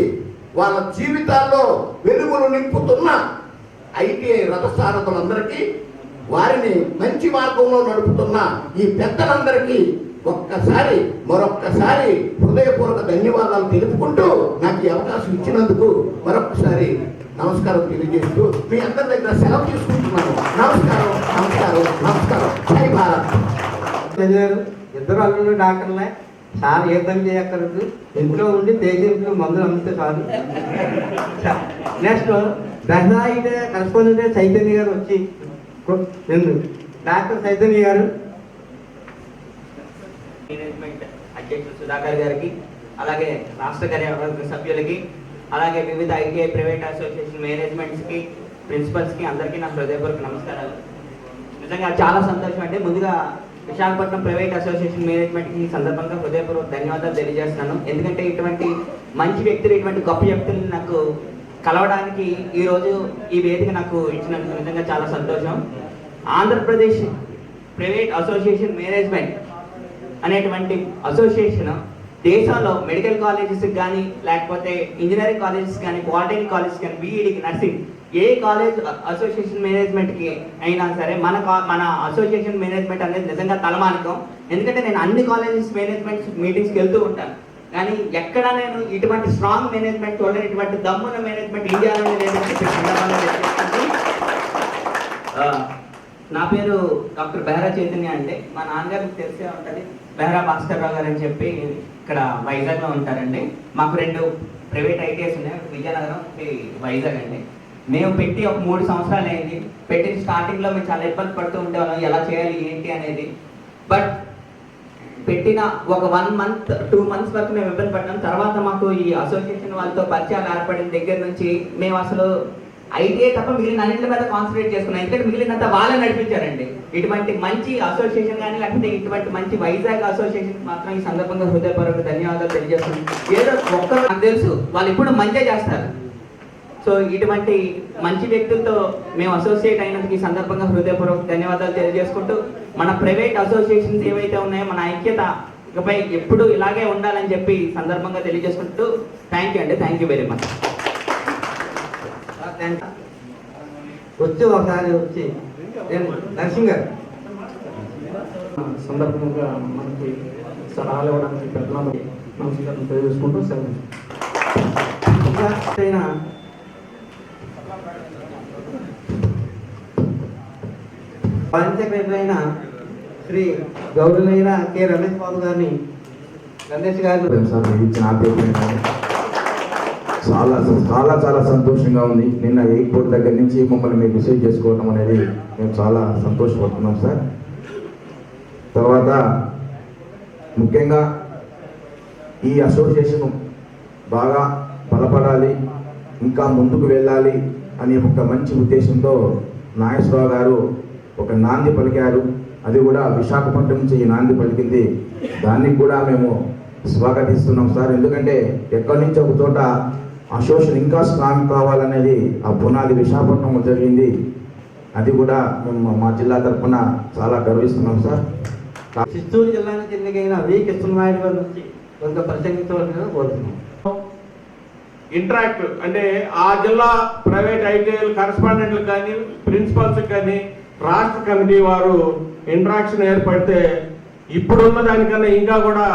వాళ్ళ జీవితాల్లో వెలుగులు నింపుతున్న ఐటీఐ రథసారథులందరికీ, వారిని మంచి మార్గంలో నడుపుతున్న ఈ పెద్దలందరికీ మరొక్కసారి హృదయపూర్వక ధన్యవాదాలు తెలుపుకుంటూ నాకు ఈ అవకాశం ఇచ్చినందుకు మరొక్కసారి నమస్కారం తెలియజేస్తూ మీ అందరి దగ్గర సెలవు తీసుకుంటున్నాను. నమస్కారం. జై భారత్. ఇద్దరు అల్లుళ్ళు డాక్టర్లే, సార్ ఏ పని చేయక్కర్లేదు, ఇంట్లో ఉండి పేషెంట్లు మందులు అమ్మితే చాలు. నెక్స్ట్ దహనాయితే కరెస్పాండెంట్ చైతన్య గారు వచ్చి డాక్టర్ చైతన్య గారు, మేనేజ్మెంట్ అధ్యక్షుడు సుధాకర్ గారికి, అలాగే రాష్ట్ర కార్యవర్గ సభ్యులకి, అలాగే వివిధ ఐటీఐ ప్రైవేట్ అసోసియేషన్ మేనేజ్మెంట్స్కి, ప్రిన్సిపల్స్కి అందరికీ నా హృదయపూర్వక నమస్కారాలు. నిజంగా చాలా సంతోషం అండి. ముందుగా విశాఖపట్నం ప్రైవేట్ అసోసియేషన్ మేనేజ్మెంట్కి ఈ సందర్భంగా హృదయపూర్వక ధన్యవాదాలు తెలియజేస్తున్నాను. ఎందుకంటే ఇటువంటి మంచి వ్యక్తులు, ఇటువంటి గొప్ప వ్యక్తులు నాకు కలవడానికి ఈరోజు ఈ వేదిక నాకు ఇచ్చినందుకు నిజంగా చాలా సంతోషం. ఆంధ్రప్రదేశ్ ప్రైవేట్ అసోసియేషన్ మేనేజ్మెంట్ అనేటువంటి అసోసియేషన్ దేశంలో మెడికల్ కాలేజెస్కి కానీ, లేకపోతే ఇంజనీరింగ్ కాలేజెస్ కానీ, పాలిటెక్నిక్ కాలేజెస్ కానీ, బీఈడికి, నర్సింగ్, ఏ కాలేజ్ అసోసియేషన్ మేనేజ్మెంట్కి అయినా సరే మన అసోసియేషన్ మేనేజ్మెంట్ అనేది నిజంగా తలమానికం. ఎందుకంటే నేను అన్ని కాలేజెస్ మేనేజ్మెంట్ మీటింగ్స్కి వెళ్తూ ఉంటాను, కానీ ఎక్కడ నేను ఇటువంటి స్ట్రాంగ్ మేనేజ్మెంట్ చూడలేదు, ఇటువంటి దమ్మున్న మేనేజ్మెంట్ ఇండియాలో లేదని చెప్పి సందర్భంగా తెలియజేస్తుంది. నా పేరు డాక్టర్ బెహరా చైతన్య అండి. మా నాన్నగారికి తెలిసే ఉంటుంది, బెహరా భాస్కర్ రావు గారు అని చెప్పి ఇక్కడ వైజాగ్లో ఉంటారండి. మాకు 2 ప్రైవేట్ ఐటీఐస్ ఉన్నాయి, విజయనగరం, వైజాగ్ అండి. మేము పెట్టి ఒక 3 సంవత్సరాలు అయింది. పెట్టిన స్టార్టింగ్లో మేము చాలా ఇబ్బంది పడుతూ ఉండేవాళ్ళం, ఎలా చేయాలి ఏంటి అనేది. బట్ పెట్టిన ఒక 1 month 2 months వరకు మేము ఇబ్బంది పడ్డాం. తర్వాత మాకు ఈ అసోసియేషన్ వాళ్ళతో పరిచయాలు ఏర్పడిన దగ్గర నుంచి మేము అసలు ఐటీఐ తప్ప మిగిలిన అన్నింటి మీద కాన్సన్ట్రేట్ చేసుకున్నాం. ఎందుకంటే మిగిలినంత వాళ్ళే నడిపించారండి. ఇటువంటి మంచి అసోసియేషన్ కానీ, లేకపోతే ఇటువంటి మంచి వైజాగ్ అసోసియేషన్ మాత్రం ఈ సందర్భంగా హృదయపూర్వక ధన్యవాదాలు తెలియజేస్తున్నాం. ఏదో ఒక్కరు నాకు తెలుసు, వాళ్ళు ఇప్పుడు మంచిగా చేస్తారు. సో ఇటువంటి మంచి వ్యక్తులతో మేము అసోసియేట్ అయినందుకు ఈ సందర్భంగా హృదయపూర్వక ధన్యవాదాలు తెలియజేసుకుంటూ, మన ప్రైవేట్ అసోసియేషన్స్ ఏవైతే ఉన్నాయో మన ఐక్యత ఇకపై ఎప్పుడు ఇలాగే ఉండాలని చెప్పి సందర్భంగా తెలియజేసుకుంటూ థ్యాంక్ యూ వెరీ మచ్. ఒకసారి వచ్చి నరసింగ్ గారు సందర్భంగా మనకి సలహాలు ఇవ్వడానికి పెద్దలందరూ నమస్కారం తెలియజేసుకుంటూ సెలవు. సెక్రటరీ శ్రీ గౌరవైన కె రమేష్ బాబు గారిని, రమేష్ గారిని చాలా చాలా చాలా సంతోషంగా ఉంది. నిన్న ఎయిర్పోర్ట్ దగ్గర నుంచి మమ్మల్ని మీరు రిసీవ్ చేసుకోవడం అనేది మేము చాలా సంతోషపడుతున్నాం సార్. తర్వాత ముఖ్యంగా ఈ అసోసియేషన్ బాగా బలపడాలి, ఇంకా ముందుకు వెళ్ళాలి అనే ఒక మంచి ఉద్దేశంతో నాగేశ్వరరావు గారు ఒక నాంది పలికారు. అది కూడా విశాఖపట్నం నుంచి ఈ నాంది పలికింది, దానికి కూడా మేము స్వాగతిస్తున్నాం సార్. ఎందుకంటే ఎక్కడి నుంచి ఒక చోట అసోసియేషన్ ఇంకా స్ట్రాంగ్ కావాలనేది ఆ పునాది విశాఖపట్నంలో జరిగింది. అది కూడా మేము మా జిల్లా తరఫున చాలా గర్విస్తున్నాం సార్. చిత్తూరు జిల్లా నుంచి ఎన్నికైన వి కృష్ణనాయుడు గారి నుంచి కొంత ప్రసంగించవలసిన కోరుతున్నాం. ఇంటరాక్ట్ అంటే ఆ జిల్లా ప్రైవేట్ ఐటీఐ కరెస్పాండెంట్లకు కానీ, ప్రిన్సిపల్స్కి కానీ రాష్ట్ర కమిటీ వారు ఇంటరాక్షన్ ఏర్పడితే ఇప్పుడున్న దానికన్నా ఇంకా కూడా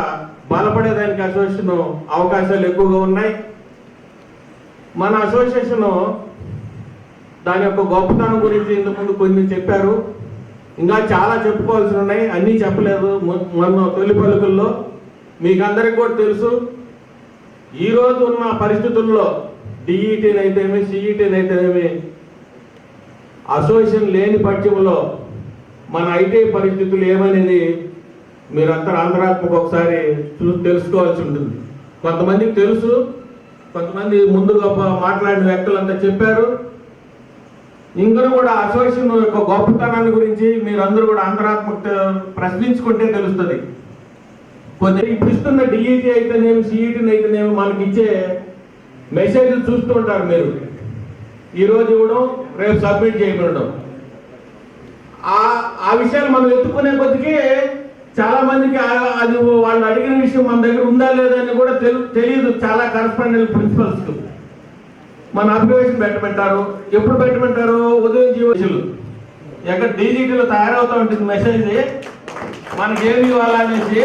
బలపడేదానికి అసోసియేషన్ అవకాశాలు ఎక్కువగా ఉన్నాయి. మన అసోసియేషన్ దాని యొక్క గొప్పతనం గురించి ఇంతకుముందు కొన్ని చెప్పారు, ఇంకా చాలా చెప్పుకోవాల్సి ఉన్నాయి, అన్నీ చెప్పలేదు మొన్న తొలి పలుకుల్లో. మీకు అందరికి కూడా తెలుసు, ఈరోజు ఉన్న పరిస్థితుల్లో డిఈటీని అయితేమి, సిఈటీని అయితేమి అసోసియేషన్ లేని పక్షంలో మన ఐటీ పరిస్థితులు ఏమనేది మీరంతా అంతరాత్మకు ఒకసారి తెలుసుకోవాల్సి ఉంటుంది. కొంతమందికి తెలుసు, కొంతమంది ముందుగా మాట్లాడిన వ్యక్తులంతా చెప్పారు. ఇంకా కూడా అసోసియేషన్ యొక్క గొప్పతనాన్ని గురించి మీరందరూ కూడా అంతరాత్మక ప్రశ్నించుకుంటే తెలుస్తుంది. కొంచెం ఇప్పుడు ఇస్తున్న డిఈటీ అయితేనేమి, సిఈటీని అయితేనేమి మనకి ఇచ్చే మెసేజ్లు చూస్తూ ఉంటారు మీరు. ఈరోజు ఇవ్వడం, రేపు సబ్మిట్ చేయబడడం, ఆ విషయాలు మనం ఎత్తుకునే కొద్దికి చాలా మందికి అది వాళ్ళు అడిగిన విషయం మన దగ్గర ఉందా లేదా అని కూడా తెలియదు. చాలా కరస్పాండెంట్ ప్రిన్సిపల్స్కి మన అప్లికేషన్ పెట్టమంటారు. ఎప్పుడు పెట్టమంటారు? ఉదయం జీవోషులు ఎక్కడ డీజీటీలో తయారవుతూ ఉంటుంది మెసేజ్, మనకేమి ఇవ్వాలనేసి.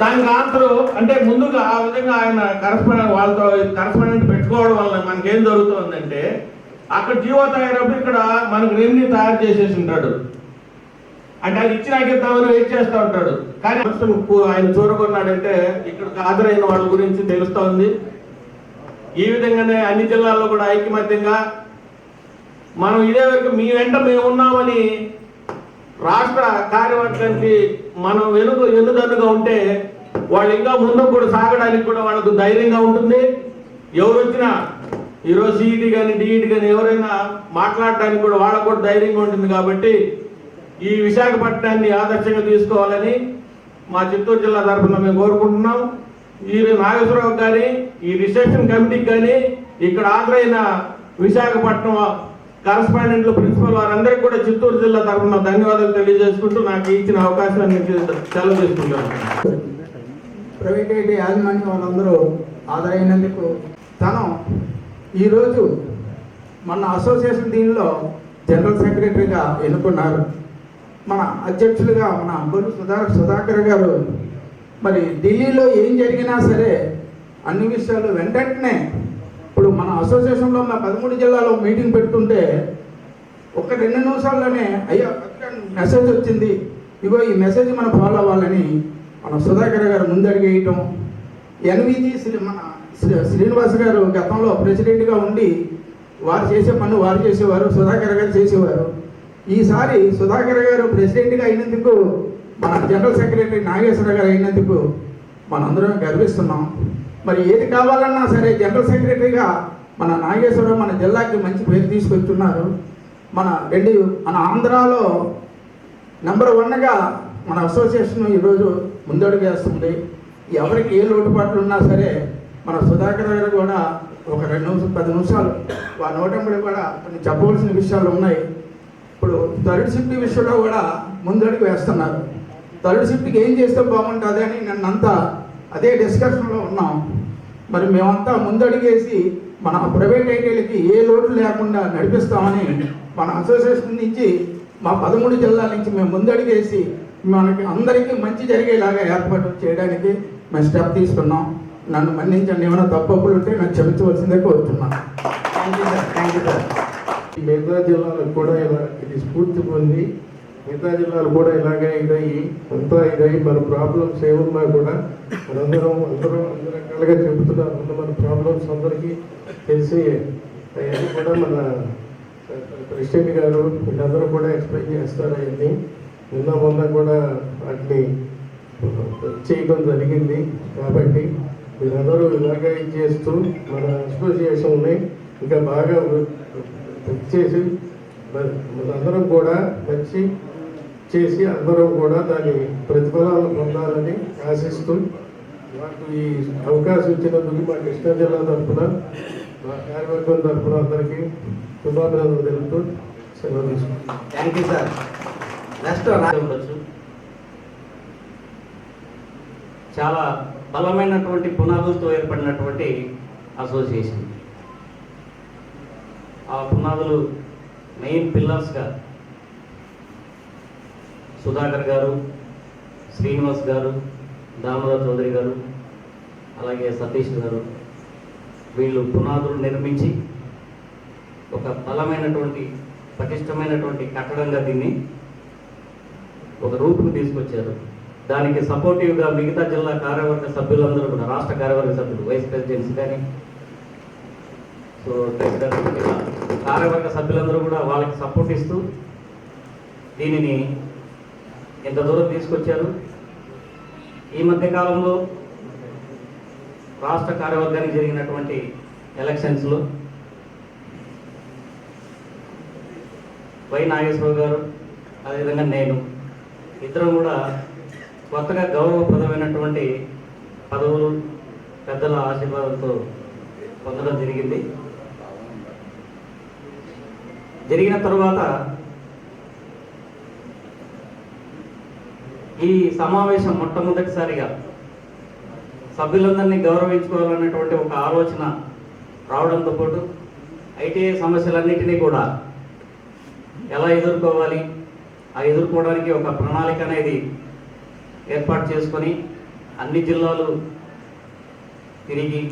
దానికి ఆన్సర్ అంటే ముందుగా ఆ విధంగా ఆయన వాళ్ళతో కరస్పాండెంట్ పెట్టుకోవడం వల్ల మనకేం జరుగుతుందంటే, అక్కడ జీవో తయారప్పుడు ఇక్కడ మనకు రెవెన్యూ తయారు చేసేసి ఉంటాడు. అంటే అది ఇచ్చి నాకు ఇద్దామని వెయిట్ చేస్తూ ఉంటాడు. కానీ ఆయన చూరగొన్నాడంటే ఇక్కడికి హాజరైన వాళ్ళ గురించి తెలుస్తూ ఉంది. ఈ విధంగానే అన్ని జిల్లాల్లో కూడా ఐకమత్యంగా మనం ఇదే వరకు మీ వెంట మేము ఉన్నామని రాష్ట్ర కార్యవర్గానికి మనం వెన్నుదన్నుగా ఉంటే వాళ్ళు ఇంకా ముందుకు కూడా సాగడానికి కూడా వాళ్ళకు ధైర్యంగా ఉంటుంది. ఎవరు వచ్చినా ఈరోజు సిఈటీ కానీ డిఈటీ కానీ ఎవరైనా మాట్లాడడానికి కూడా వాళ్ళకు కూడా ధైర్యంగా ఉంటుంది. కాబట్టి ఈ విశాఖపట్నాన్ని ఆదర్శంగా తీసుకోవాలని మా చిత్తూరు జిల్లా తరఫున మేము కోరుకుంటున్నాం. ఈ నాగేశ్వరరావు కానీ, ఈ రిసెప్షన్ కమిటీకి కానీ, ఇక్కడ హాజరైన విశాఖపట్నం కరస్పాండెంట్లు, ప్రిన్సిపల్ వారందరికీ కూడా చిత్తూరు జిల్లా తరఫున ధన్యవాదాలు తెలియజేసుకుంటూ నాకు ఇచ్చిన అవకాశాన్ని సెలవు చేసుకుంటాను. ప్రైవేట్ ఐటీ యాజమాన్యం వాళ్ళందరూ హాజరైనందుకు తను ఈరోజు మన అసోసియేషన్ దీనిలో జనరల్ సెక్రటరీగా ఎన్నుకున్నారు. మన అధ్యక్షులుగా మన బొల్లు సుధాకర్ గారు మరి ఢిల్లీలో ఏం జరిగినా సరే అన్ని విషయాలు వెంటనే ఇప్పుడు మన అసోసియేషన్లో మా 13 జిల్లాలో మీటింగ్ పెడుతుంటే ఒక 2 నిమిషాల్లోనే అయ్యా మెసేజ్ వచ్చింది, ఇగో ఈ మెసేజ్ మనం ఫాలో అవ్వాలని మన సుధాకర్ గారు ముందడిగేయటం. ఎన్విజి మన శ్రీనివాస్ గారు గతంలో ప్రెసిడెంట్గా ఉండి వారు చేసే పనులు వారు చేసేవారు, సుధాకర్ గారు చేసేవారు. ఈసారి సుధాకర్ గారు ప్రెసిడెంట్గా అయినందుకు, మన జనరల్ సెక్రటరీ నాగేశ్వర గారు అయినందుకు మనందరం గర్విస్తున్నాం. మరి ఏది కావాలన్నా సరే జనరల్ సెక్రటరీగా మన నాగేశ్వరరావు మన జిల్లాకి మంచి పేరు తీసుకొచ్చున్నారు. మన ఆంధ్రాలో నెంబర్ 1గా మన అసోసియేషన్ ఈరోజు ముందడుగు వేస్తుంది. ఎవరికి ఏ లోటుపాట్లు ఉన్నా సరే మన సుధాకర్ గారు కూడా ఒక 10 నిమిషాలు వారి నోటంబడి కూడా కొన్ని చెప్పవలసిన విషయాలు ఉన్నాయి. ఇప్పుడు థర్డ్ షిఫ్ట్ విషయంలో కూడా ముందడుగు వేస్తున్నారు. థర్డ్ షిఫ్ట్కి ఏం చేస్తే బాగుంటుంది అని నన్నంతా అదే డిస్కషన్లో ఉన్నాం. మరి మేమంతా ముందడుగేసి మన ప్రైవేట్ ఐటీలకి ఏ లోటు లేకుండా నడిపిస్తామని మన అసోసియేషన్ నుంచి మా 13 జిల్లాల నుంచి మేము ముందడుగేసి మనకి అందరికీ మంచి జరిగేలాగా ఏర్పాటు చేయడానికి మేము స్టెప్ తీసుకున్నాం. నన్ను మన్నించండి, ఏమైనా తప్పులు ఉంటే నాకు క్షమించవలసిందే కోరుతున్నాను. Thank you sir. మిగతా జిల్లాలకు కూడా ఇలా ఇది స్ఫూర్తి పొంది మిగతా జిల్లాలు కూడా ఇలాగే ఇదయ్యి అంతా ఇదయ్యి మన ప్రాబ్లమ్స్ ఏమున్నా కూడా అందరూ రకాలుగా చెబుతున్నారు. మన ప్రాబ్లమ్స్ అందరికీ తెలిసి అవన్నీ కూడా మన ప్రెసిడెంట్ గారు వీళ్ళందరూ కూడా ఎక్స్ప్లెయిన్ చేస్తారు. అవన్నీ మొన్న కూడా వాటిని చేయడం జరిగింది. కాబట్టి మీరందరూ ఇలాగే చేస్తూ మన అసోసియేషన్ని ఇంకా బాగా చేసి మనందరం కూడా మంచి చేసి అందరం కూడా దాని ప్రతిఫలాలను పొందాలని ఆశిస్తూ మాకు ఈ అవకాశం ఇచ్చినందుకు మా కృష్ణా జిల్లా తరఫున మా కార్యవర్గం తరఫున అందరికీ శుభాభినందనలు తెలుపుతూ సెలవు తీసుకుంటాం. Thank you sir. నెక్స్ట్ ఉండొచ్చు. చాలా బలమైనటువంటి పునాదులతో ఏర్పడినటువంటి అసోసియేషన్. ఆ పునాదులు మెయిన్ పిల్లర్స్గా సుధాకర్ గారు, శ్రీనివాస్ గారు, దామోదర్ చౌదరి గారు, అలాగే సతీష్ గారు, వీళ్ళు పునాదులు నిర్మించి ఒక బలమైనటువంటి పటిష్టమైనటువంటి కట్టడంగా దీన్ని ఒక రూపును తీసుకొచ్చారు. దానికి సపోర్టివ్గా మిగతా జిల్లా కార్యవర్గ సభ్యులందరూ కూడా, రాష్ట్ర కార్యవర్గ సభ్యులు, వైస్ ప్రెసిడెంట్స్ కానీ, సో ట్రెజరర్ కార్యవర్గ సభ్యులందరూ కూడా వాళ్ళకి సపోర్ట్ ఇస్తూ దీనిని ఎంత దూరం తీసుకొచ్చారు. ఈ మధ్య కాలంలో రాష్ట్ర కార్యవర్గానికి జరిగినటువంటి ఎలక్షన్స్లో వై నాగేశ్వరరావు గారు అదేవిధంగా నేను ఇద్దరం కూడా కొత్తగా గౌరవప్రదమైనటువంటి పదవులు పెద్దల ఆశీర్వాదంతో పొందడం జరిగింది. జరిగిన తర్వాత ఈ సమావేశం మొట్టమొదటిసారిగా సభ్యులందరినీ గౌరవించుకోవాలనేటువంటి ఒక ఆలోచన రావడంతో పాటు ఐటీఐ సమస్యలన్నిటినీ కూడా ఎలా ఎదుర్కోవాలి, ఆ ఎదుర్కోవడానికి ఒక ప్రణాళిక అనేది ఏర్పాటు చేసుకొని అన్ని జిల్లాలు తిరిగి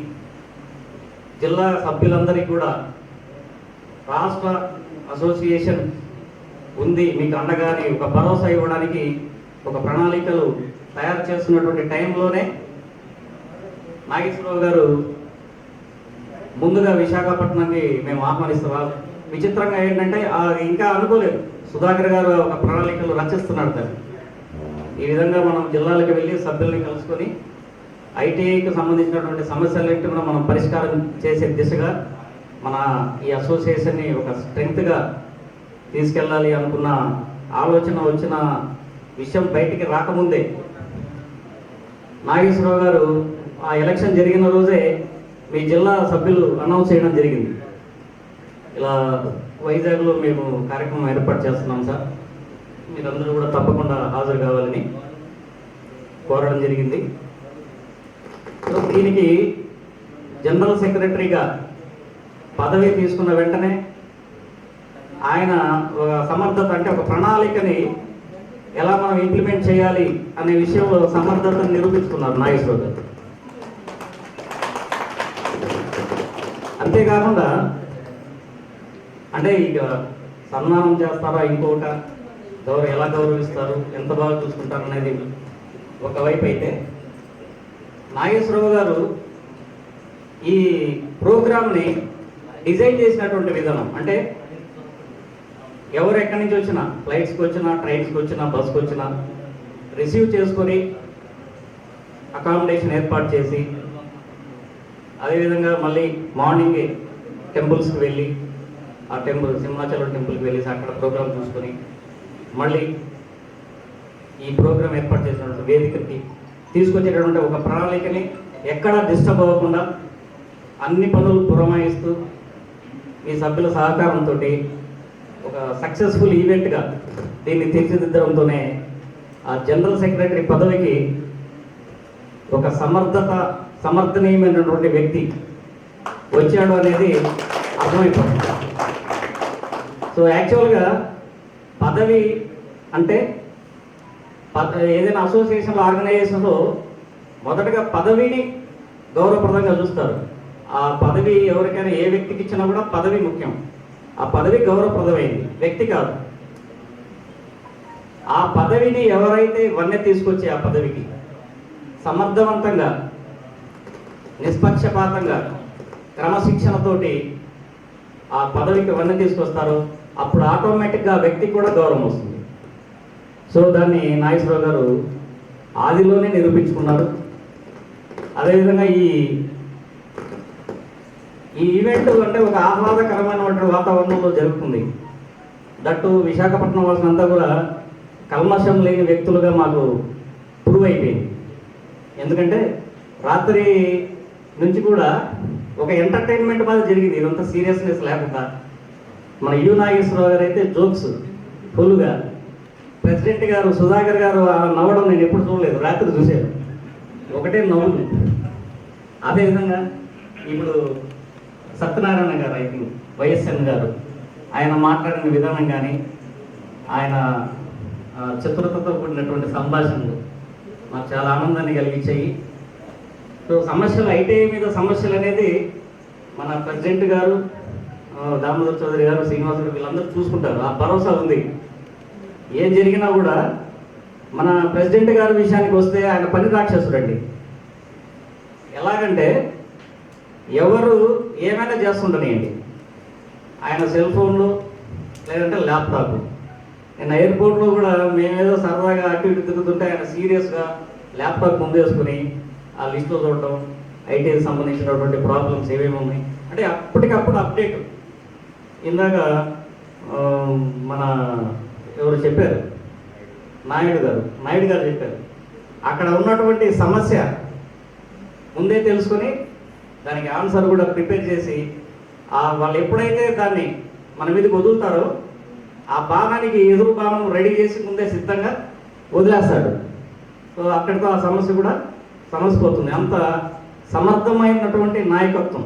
జిల్లా సభ్యులందరికీ కూడా రాష్ట్ర అసోసియేషన్ ఉంది మీకు అండగా అని ఒక భరోసా ఇవ్వడానికి ఒక ప్రణాళికలు తయారు చేస్తున్నటువంటి టైంలోనే నాగేశ్వరరావు గారు ముందుగా విశాఖపట్నానికి మేము ఆహ్వానిస్తున్నాం. విచిత్రంగా ఏంటంటే ఇంకా అనుకోలేదు, సుధాకర్ గారు ఒక ప్రణాళికలు రచిస్తున్నాడు దాన్ని. ఈ విధంగా మనం జిల్లాలకు వెళ్ళి సభ్యుల్ని కలుసుకొని ఐటీఐకి సంబంధించినటువంటి సమస్యలన్నింటి కూడా మనం పరిష్కారం చేసే దిశగా మన ఈ అసోసియేషన్ని ఒక స్ట్రెంగ్త్గా తీసుకెళ్ళాలి అనుకున్న ఆలోచన వచ్చిన విషయం బయటికి రాకముందే నాగేశ్వరరావు గారు ఆ ఎలక్షన్ జరిగిన రోజే మీ జిల్లా సభ్యులు అనౌన్స్ చేయడం జరిగింది. ఇలా వైజాగ్లో మేము కార్యక్రమం ఏర్పాటు చేస్తున్నాం సార్, మీరందరూ కూడా తప్పకుండా హాజరు కావాలని కోరడం జరిగింది. సో దీనికి జనరల్ సెక్రటరీగా పదవి తీసుకున్న వెంటనే ఆయన ఒక సమర్థత అంటే ఒక ప్రణాళికని ఎలా మనం ఇంప్లిమెంట్ చేయాలి అనే విషయంలో సమర్థతను నిరూపించుకున్నారు నాగేశ్వరరావు గారు. అంతేకాకుండా అంటే ఇక సన్మానం చేస్తారా ఇంకొక ఎలా గౌరవిస్తారు, ఎంత బాగా చూసుకుంటారు అనేది ఒకవైపు అయితే, నాగేశ్వరరావు గారు ఈ ప్రోగ్రామ్ని డిజైన్ చేసినటువంటి విధానం అంటే ఎవరు ఎక్కడి నుంచి వచ్చినా, ఫ్లైట్స్కి వచ్చినా, ట్రైన్స్కి వచ్చినా, బస్కి వచ్చినా రిసీవ్ చేసుకొని అకామిడేషన్ ఏర్పాటు చేసి, అదేవిధంగా మళ్ళీ మార్నింగ్ టెంపుల్స్కి వెళ్ళి ఆ సింహాచలం టెంపుల్కి వెళ్ళి అక్కడ ప్రోగ్రామ్ చూసుకొని మళ్ళీ ఈ ప్రోగ్రామ్ ఏర్పాటు చేసినటువంటి వేదికకి తీసుకొచ్చేటటువంటి ఒక ప్రణాళికని ఎక్కడా డిస్టర్బ్ అవ్వకుండా అన్ని పనులు పురమాయిస్తూ మీ సభ్యుల సహకారంతో ఒక సక్సెస్ఫుల్ ఈవెంట్గా దీన్ని తీర్చిదిద్దడంతోనే ఆ జనరల్ సెక్రటరీ పదవికి ఒక సమర్థనీయమైనటువంటి వ్యక్తి వచ్చాడు అనేది అర్థమైపోతుంది. సో యాక్చువల్గా పదవి అంటే ఏదైనా అసోసియేషన్లో ఆర్గనైజేషన్లో మొదటగా పదవిని గౌరవప్రదంగా చూస్తారు. ఆ పదవి ఎవరికైనా ఏ వ్యక్తికి ఇచ్చినా కూడా పదవి ముఖ్యం. ఆ పదవి గౌరవప్రదమైంది, వ్యక్తి కాదు. ఆ పదవిని ఎవరైతే వన్నె తీసుకొచ్చి ఆ పదవికి సమర్థవంతంగా, నిష్పక్షపాతంగా, క్రమశిక్షణతోటి ఆ పదవికి వన్నె తీసుకొస్తారో అప్పుడు ఆటోమేటిక్గా ఆ వ్యక్తికి కూడా గౌరవం వస్తుంది. సో దాన్ని నాగేశ్వరరావు గారు ఆదిలోనే నిరూపించుకున్నారు. అదేవిధంగా ఈ ఈవెంట్ అంటే ఒక ఆహ్లాదకరమైనటువంటి వాతావరణంలో జరుగుతుంది. దట్టు విశాఖపట్నం వాసులంతా కూడా కల్మషం లేని వ్యక్తులుగా మాకు ప్రూవ్ అయిపోయింది. ఎందుకంటే రాత్రి నుంచి కూడా ఒక ఎంటర్టైన్మెంట్ మాది జరిగింది, ఇదంతా సీరియస్నెస్ లేకుండా. మన నాగేశ్వరరావు గారు అయితే జోక్స్ ఫుల్గా, ప్రెసిడెంట్ గారు సుధాకర్ గారు నవ్వడం నేను ఎప్పుడు చూడలేదు, రాత్రి చూశాను, ఒకటే నవ్వులు. అదేవిధంగా ఇప్పుడు సత్యనారాయణ గారు, ఐ థింక్ వైఎస్ఎన్ గారు, ఆయన మాట్లాడిన విధానం కానీ ఆయన చతురతతో కూడినటువంటి సంభాషణలు నాకు చాలా ఆనందాన్ని కలిగించాయి. సో సమస్యలు ఐటీఐ మీద సమస్యలు అనేది మన ప్రెసిడెంట్ గారు, దామోదర్ చౌదరి గారు, శ్రీనివాస్ గారు వీళ్ళందరూ చూసుకుంటారు. ఆ భరోసా ఉంది. ఏం జరిగినా కూడా మన ప్రెసిడెంట్ గారి విషయానికి వస్తే ఆయన పని రాక్షసుడండి. ఎలాగంటే ఎవరు ఏమైనా చేస్తుండనియండి, ఆయన సెల్ ఫోన్లు లేదంటే ల్యాప్టాప్. నేను ఎయిర్పోర్ట్లో కూడా మేమేదో సరదాగా అటు ఇటు తిరుగుతుంటే ఆయన సీరియస్గా ల్యాప్టాప్ ముందు వేసుకుని ఆ లిస్టులో చూడటం, ఐటీకి సంబంధించినటువంటి ప్రాబ్లమ్స్ ఏమేమి ఉన్నాయి అంటే అప్పటికప్పుడు అప్డేట్. ఇందాక మన ఎవరు చెప్పారు, నాయుడు గారు చెప్పారు, అక్కడ ఉన్నటువంటి సమస్య ముందే తెలుసుకొని దానికి ఆన్సర్ కూడా ప్రిపేర్ చేసి వాళ్ళు ఎప్పుడైతే దాన్ని మన మీదకి వదులుతారో ఆ బాణానికి ఎదురు బాణం రెడీ చేసి ముందే సిద్ధంగా వదిలేస్తాడు. సో అక్కడితో ఆ సమస్య కూడా సమసిపోతుంది. అంత సమర్థమైనటువంటి నాయకత్వం.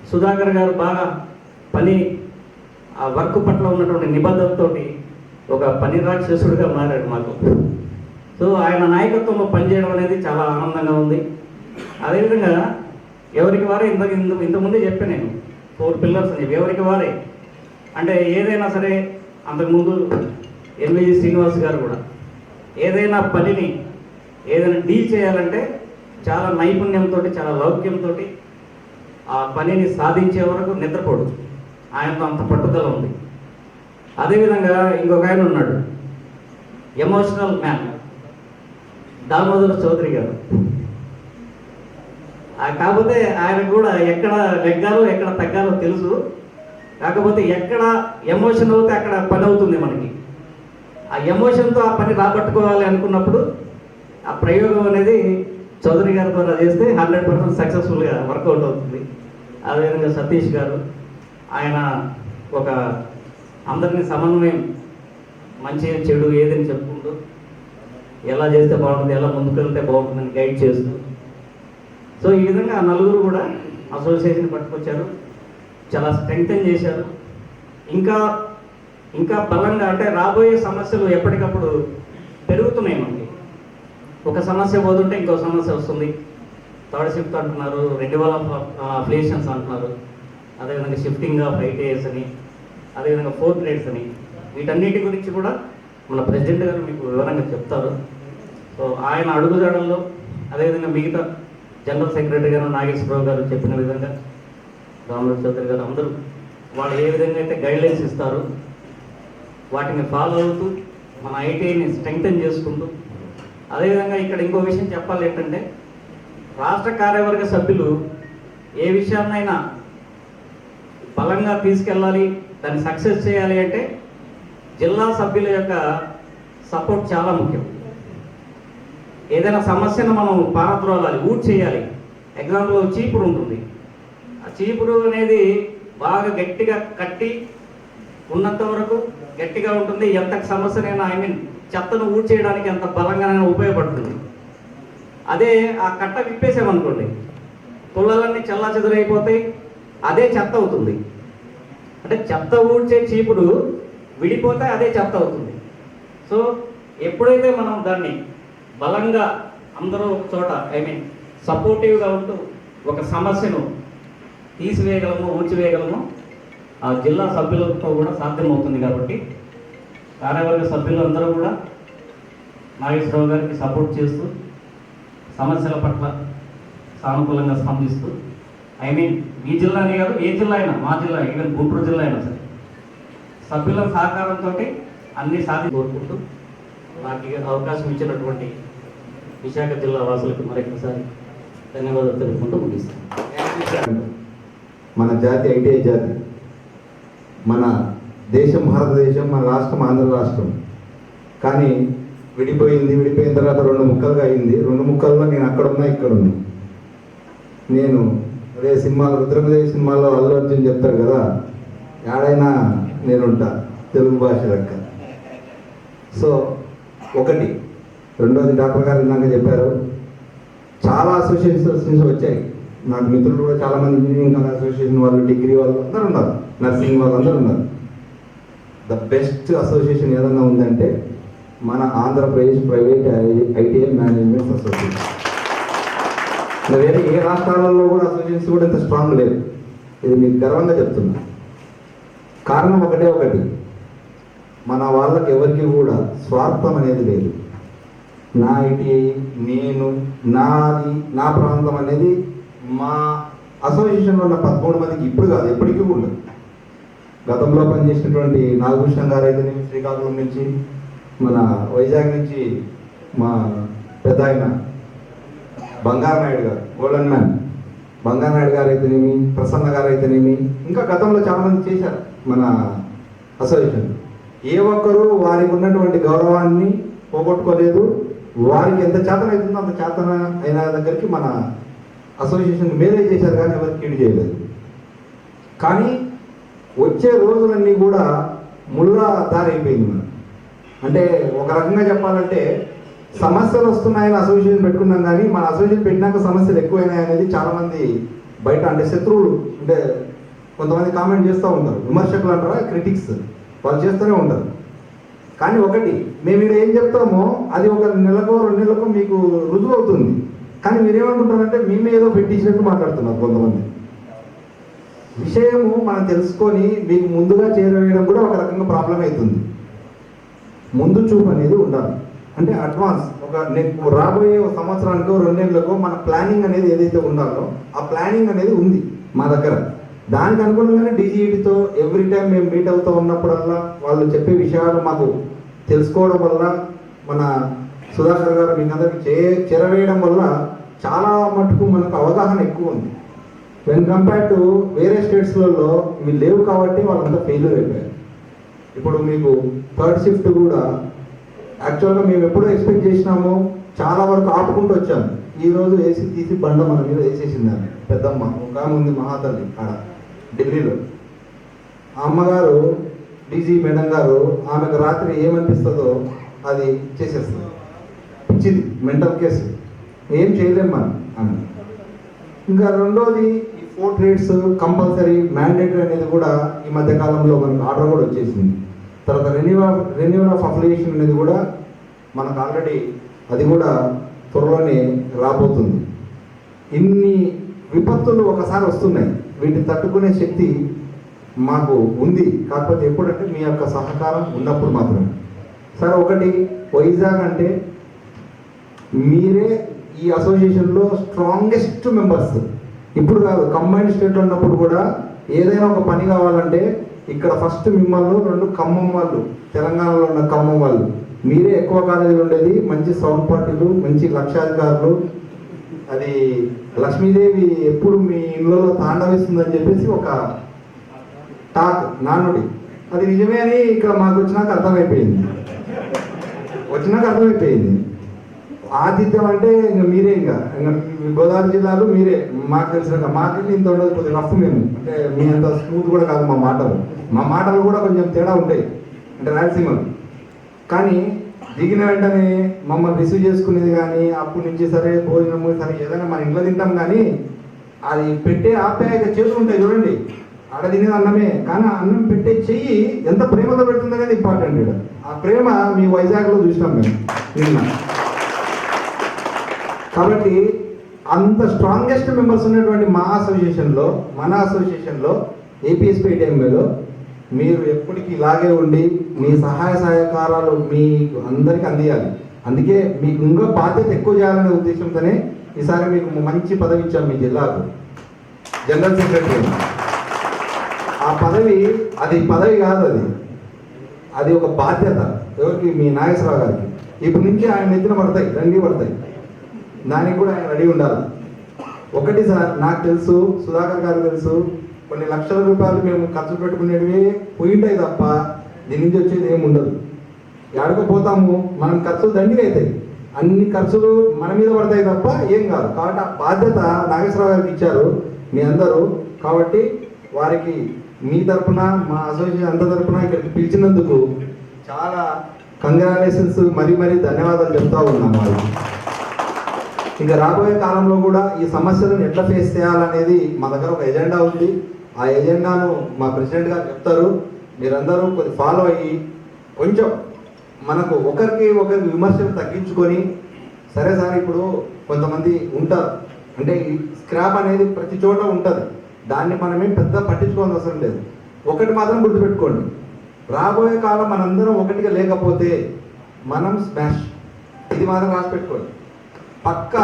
సుధాకర్ గారు బాగా పని ఆ వర్క్ పట్ల ఉన్నటువంటి నిబద్ధతతోటి ఒక పని రాక్షసుడిగా మారాడు మాకు. సో ఆయన నాయకత్వంలో పనిచేయడం అనేది చాలా ఆనందంగా ఉంది. అదేవిధంగా ఎవరికి వారే ఇంతకుముందే చెప్పాను నేను 4 పిల్లర్స్ అని. ఎవరికి వారే అంటే ఏదైనా సరే, అంతకుముందు ఎల్విజి శ్రీనివాస్ గారు కూడా ఏదైనా పనిని ఏదైనా డీల్ చేయాలంటే చాలా నైపుణ్యంతో, చాలా లౌక్యంతో ఆ పనిని సాధించే వరకు నిద్రపోడు. ఆయనతో అంత పట్టుదల ఉంది. అదేవిధంగా ఇంకొక ఆయన ఉన్నాడు, ఎమోషనల్ మ్యాన్, దామోదర్ చౌదరి గారు. కాకపోతే ఆయన కూడా ఎక్కడ నెగ్గాలో ఎక్కడ తగ్గాలో తెలుసు. కాకపోతే ఎక్కడ ఎమోషన్ అవుతే అక్కడ పని అవుతుంది మనకి. ఆ ఎమోషన్తో ఆ పని రాబట్టుకోవాలి అనుకున్నప్పుడు ఆ ప్రయోగం అనేది చౌదరి గారి ద్వారా చేస్తే 100% సక్సెస్ఫుల్గా వర్కౌట్ అవుతుంది. అదేవిధంగా సతీష్ గారు, ఆయన ఒక అందరినీ సమన్వయం, మంచి చెడు ఏదని చెప్పుకుంటూ ఎలా చేస్తే బాగుంటుంది, ఎలా ముందుకు వెళ్తే బాగుంటుందని గైడ్ చేస్తూ. సో ఈ విధంగా 4 కూడా అసోసియేషన్ పట్టుకొచ్చారు, చాలా స్ట్రెంగ్తన్ చేశారు. ఇంకా బలంగా అంటే రాబోయే సమస్యలు ఎప్పటికప్పుడు పెరుగుతున్నాయి మనకి. ఒక సమస్య పోతుంటే ఇంకో సమస్య వస్తుంది. థర్డ్ షిఫ్ట్ అంటున్నారు, రెన్యువల్ ఆఫ్ అఫిలియేషన్స్ అంటున్నారు, అదేవిధంగా షిఫ్టింగ్ ఆఫ్ ఐటీఐస్ అని, అదేవిధంగా 4 గ్రేడ్స్ అని. వీటన్నిటి గురించి కూడా మన ప్రెసిడెంట్ గారు మీకు వివరంగా చెప్తారు. సో ఆయన అడుగుజాడల్లో అదేవిధంగా మిగతా జనరల్ సెక్రటరీ గారు నాగేశ్వరరావు గారు చెప్పిన విధంగా, రామరాజు చౌదరి గారు, అందరూ వాళ్ళు ఏ విధంగా అయితే గైడ్లైన్స్ ఇస్తారో వాటిని ఫాలో అవుతూ మన ఐటీఐని స్ట్రెంగ్తన్ చేసుకుంటూ. అదేవిధంగా ఇక్కడ ఇంకో విషయం చెప్పాలి ఏంటంటే, రాష్ట్ర కార్యవర్గ సభ్యులు ఏ విషయాన్నైనా బలంగా తీసుకెళ్ళాలి, దాన్ని సక్సెస్ చేయాలి అంటే జిల్లా సభ్యుల యొక్క సపోర్ట్ చాలా ముఖ్యం. ఏదైనా సమస్యను మనం పారద్రోలాలి, ఊట్ చేయాలి. ఎగ్జాంపుల్ చీపురు ఉంటుంది. ఆ చీపురు అనేది బాగా గట్టిగా కట్టి ఉన్నంత వరకు గట్టిగా ఉంటుంది. ఎంత సమస్యనైనా చెత్తను ఊట్ చేయడానికి ఎంత బలంగానైనా ఉపయోగపడుతుంది. అదే ఆ కట్ట విప్పేసామనుకోండి, పుల్లలన్నీ చల్లా చెదురైపోతాయి, అదే చెత్త అవుతుంది. అంటే చెత్త ఊడ్చే చీపురు విడిపోతే అదే చెత్త అవుతుంది. సో ఎప్పుడైతే మనం దాన్ని బలంగా అందరూ ఒక చోట సపోర్టివ్గా ఉంటూ ఒక సమస్యను తీసివేయగలము, ఊడ్చివేయగలము, ఆ జిల్లా సభ్యులతో కూడా సాధ్యమవుతుంది. కాబట్టి కార్యవర్గ సభ్యులందరూ కూడా నాగేశ్వరరావు గారికి సపోర్ట్ చేస్తూ సమస్యల పట్ల సానుకూలంగా స్పందిస్తూ, మీ జిల్లానే కాదు, ఏ జిల్లా అయినా, మా జిల్లా, ఈవెన్ గుంటూరు జిల్లా అయినా సరే, సభ్యుల సహకారంతో అన్ని కోరుకుంటూ నాకు అవకాశం ఇచ్చినటువంటి విశాఖ జిల్లా వాసులకు మరొకసారి ధన్యవాదాలు తెలుపుకుంటూ ముగిస్తాను. మన జాతి ఐటీఐ జాతి, మన దేశం భారతదేశం, మన రాష్ట్రం ఆంధ్ర రాష్ట్రం. కానీ విడిపోయిన తర్వాత 2 ముక్కలుగా అయింది. 2 ముక్కల్లో నేను అక్కడున్నా, ఇక్కడున్నా. నేను అదే సినిమాలో, రుద్రమదేవి సినిమాలో అల్లు అర్జున్ చెప్తారు కదా, ఏడైనా నేనుంటా తెలుగు భాష లెక్క. సో ఒకటి. రెండోది, డాక్టర్ గారు ఇందాక చెప్పారు, చాలా అసోసియేషన్స్ నుంచి వచ్చాయి. నాకు మిత్రులు కూడా చాలామంది ఇంజనీరింగ్ అసోసియేషన్ వాళ్ళు, డిగ్రీ వాళ్ళు అందరూ ఉన్నారు, నర్సింగ్ వాళ్ళు అందరూ ఉన్నారు. ద బెస్ట్ అసోసియేషన్ ఏదైనా ఉందంటే మన Andhra Pradesh private ITI management association. వేరే ఏ రాష్ట్రాలలో కూడా అసోసియేషన్స్ కూడా ఇంత స్ట్రాంగ్ లేదు. ఇది మీకు గర్వంగా చెప్తున్నా. కారణం ఒకటి, మన వాళ్ళకి ఎవరికి కూడా స్వార్థం అనేది లేదు. నా ఐటీఐ, నేను, నాది, నా ప్రాంతం అనేది, మా అసోసియేషన్లో ఉన్న 13 మందికి ఇప్పుడు కాదు ఎప్పటికీ ఉండదు. గతంలో పనిచేసినటువంటి నాగభూషణం గారు అయితే శ్రీకాకుళం నుంచి, మన వైజాగ్ నుంచి మా పెద్ద ఆయన బంగారు నాయుడు గారు, గోల్డెన్ మ్యాన్ బంగారు నాయుడు గారు అయితేనేమి, ప్రసన్న గారు అయితేనేమి, ఇంకా గతంలో చాలామంది చేశారు మన అసోసియేషన్. ఏ ఒక్కరూ వారికి ఉన్నటువంటి గౌరవాన్ని పోగొట్టుకోలేదు. వారికి ఎంత చేతన అవుతుందో అంత చేతన అయిన దగ్గరికి మన అసోసియేషన్ మేలే చేశారు, కానీ ఎవరికి కీడు చేయలేదు. కానీ వచ్చే రోజులన్నీ కూడా ముళ్ళ దారి అయిపోయింది మనం. అంటే ఒక రకంగా చెప్పాలంటే సమస్యలు వస్తున్నాయని అసోసియేషన్ పెట్టుకున్నాం, కానీ మన అసోసియేషన్ పెట్టినాక సమస్యలు ఎక్కువైనాయి అనేది చాలామంది బయట అంటే శత్రువులు అంటే కొంతమంది కామెంట్ చేస్తూ ఉంటారు, విమర్శకులు అంటారా, క్రిటిక్స్ వాళ్ళు చేస్తూనే ఉంటారు. కానీ ఒకటి మేము ఇక్కడ ఏం చెప్తామో అది ఒక నెలకో 2 నెలలకు మీకు రుజువు అవుతుంది. కానీ మీరేమనుకుంటారంటే మేమే ఏదో పెట్టించినట్టు మాట్లాడుతున్నారు కొంతమంది. విషయము మనం తెలుసుకొని మీకు ముందుగా చేరవేయడం కూడా ఒక రకంగా ప్రాబ్లం అవుతుంది. ముందు చూపు అనేది ఉండాలి. అంటే అడ్వాన్స్ ఒక రాబోయే సంవత్సరానికో 2 నెలలకో మన ప్లానింగ్ అనేది ఏదైతే ఉండాలో ఆ ప్లానింగ్ అనేది ఉంది మా దగ్గర. దానికి అనుగుణంగానే డీజీఈటీతో ఎవ్రీ టైం మేము మీట్ అవుతూ ఉన్నప్పుడల్లా వాళ్ళు చెప్పే విషయాలు మాకు తెలుసుకోవడం వల్ల, మన సుధాకర్ గారు మీకు అందరికి చేరవేయడం వల్ల చాలా మటుకు మనకు అవగాహన ఎక్కువ ఉంది. వెన్ కంపేర్ టు వేరే స్టేట్స్లలో ఇవి లేవు కాబట్టి వాళ్ళంతా ఫెయిల్యూర్ అయిపోయారు. ఇప్పుడు మీకు 3rd షిఫ్ట్ కూడా యాక్చువల్గా మేము ఎప్పుడో ఎక్స్పెక్ట్ చేసినాము, చాలా వరకు ఆపుకుంటూ వచ్చాము. ఈరోజు ఏసీ తీసి బండ మన మీద వేసేసిందని పెద్దమ్మ ఒక ఆమె ఉంది, మహాతల్లి ఆడ ఢిల్లీలో. ఆ అమ్మగారు డీజీ మేడం గారు ఆమెకు రాత్రి ఏమనిపిస్తుందో అది చేసేస్తుంది. పిచ్చిది, మెంటల్ కేసు, ఏం చేయలేం మనం ఆమె. ఇంకా రెండోది ఈ 4 ట్రేడ్స్ కంపల్సరీ మ్యాండేటరీ అనేది కూడా ఈ మధ్య కాలంలో మనకు ఆర్డర్ కూడా వచ్చేసింది. తర్వాత రెన్యూవల్ ఆఫ్ అఫిలియేషన్ అనేది కూడా మనకు ఆల్రెడీ అది కూడా త్వరలోనే రాబోతుంది. ఇన్ని విపత్తులు ఒకసారి వస్తున్నాయి, వీటిని తట్టుకునే శక్తి మాకు ఉంది. కాకపోతే ఎప్పుడంటే మీ యొక్క సహకారం ఉన్నప్పుడు మాత్రమే. సార్ ఒకటి, వైజాగ్ అంటే మీరే ఈ అసోసియేషన్లో స్ట్రాంగెస్ట్ మెంబర్స్. ఇప్పుడు కాదు, కంబైన్డ్ స్టేట్లో ఉన్నప్పుడు కూడా ఏదైనా ఒక పని కావాలంటే ఇక్కడ ఫస్ట్ మిమ్మల్ని 2 ఖమ్మం వాళ్ళు, తెలంగాణలో ఉన్న ఖమ్మం వాళ్ళు, మీరే ఎక్కువ కాలేజీలు ఉండేది. మంచి సౌండ్ పార్టీలు, మంచి లక్షాధికారులు. అది లక్ష్మీదేవి ఎప్పుడు మీ ఇళ్ళలో తాండవిస్తుందని చెప్పేసి ఒక టాక్, నానుడి. అది నిజమే అని ఇక్కడ మాకు వచ్చినాక అర్థమైపోయింది. ఆతిథ్యం అంటే ఇంకా మీరే, ఇంకా గోదావరి జిల్లాలో మీరే. మాకు తెలిసినాక మాకెళ్ళి ఇంత ఉండదు, కొద్దిగా రఫ్ మేము, అంటే మీ అంత స్మూత్ కూడా కాదు మా మాటలు కూడా కొంచెం తేడా ఉంటాయి, అంటే రాయలసీమలు. కానీ దిగిన వెంటనే మమ్మల్ని రిసీవ్ చేసుకునేది కానీ అప్పటి నుంచి సరే భోజనము సరే ఏదైనా మన ఇంట్లో తింటాం, కానీ అది పెట్టే ఆప్యాయత చేతులు ఉంటాయి చూడండి, ఆడ తినేది అన్నమే, కానీ ఆ అన్నం పెట్టే చెయ్యి ఎంత ప్రేమతో పెడుతుంది అనేది ఇంపార్టెంట్. ఇక్కడ ఆ ప్రేమ మీ వైజాగ్లో చూసినాం మేము నిన్న. కాబట్టి అంత స్ట్రాంగెస్ట్ మెంబర్స్ ఉన్నటువంటి మన అసోసియేషన్లో ఏపీఎస్పీటీఎంఏలో మీరు ఎప్పటికీ ఇలాగే ఉండి మీ సహాయ సహకారాలు మీకు అందరికీ అందియాలి. అందుకే మీకు ఇంకా బాధ్యత ఎక్కువ చేయాలనే ఉద్దేశంతోనే ఈసారి మీకు మంచి పదవి ఇచ్చాం మీ జిల్లాకు, జనరల్ సెక్రటరీ. ఆ పదవి అది పదవి కాదు, అది ఒక బాధ్యత. ఎవరికి? మీ నాగేశ్వరరావు గారికి. ఇప్పటి నుంచి ఆయన నెత్తిన పడతాయి, రండి పడతాయి. దానికి కూడా ఆయన రెడీ ఉండాలి. ఒకటి సార్, నాకు తెలుసు, సుధాకర్ గారు తెలుసు, కొన్ని లక్షల రూపాయలు మేము ఖర్చు పెట్టుకునేవి పోయింటాయి తప్ప దీని నుంచి వచ్చేది ఏమి ఉండదు. ఎడకపోతాము మనం, ఖర్చులు దండిగా అవుతాయి, అన్ని ఖర్చులు మన మీద పడతాయి తప్ప ఏం కాదు. కాబట్టి ఆ బాధ్యత నాగేశ్వరరావు గారికి ఇచ్చారు మీ అందరూ. కాబట్టి వారికి మీ తరఫున, మా అసోసియేషన్ అంత తరఫున ఇక్కడికి పిలిచినందుకు చాలా కంగ్రాచులేషన్స్, మరీ ధన్యవాదాలు చెప్తా ఉన్నాం వారికి. ఇంకా రాబోయే కాలంలో కూడా ఈ సమస్యలను ఎట్లా ఫేస్ చేయాలనేది మా దగ్గర ఒక ఎజెండా ఉంది. ఆ ఎజెండాను మా ప్రెసిడెంట్ గారు చెప్తారు. మీరందరూ కొద్ది ఫాలో అయ్యి కొంచెం మనకు ఒకరికి విమర్శలు తగ్గించుకొని, సరే సార్ ఇప్పుడు కొంతమంది ఉంటారు, అంటే ఈ స్క్రాప్ అనేది ప్రతి చోట ఉంటుంది, దాన్ని మనమేం పెద్ద పట్టించుకోవాల్సిన అవసరం లేదు. ఒకటి మాత్రం గుర్తుపెట్టుకోండి, రాబోయే కాలం మనందరం ఒకటిగా లేకపోతే మనం స్మాష్. ఇది మాత్రం రాసి పెట్టుకోండి పక్క.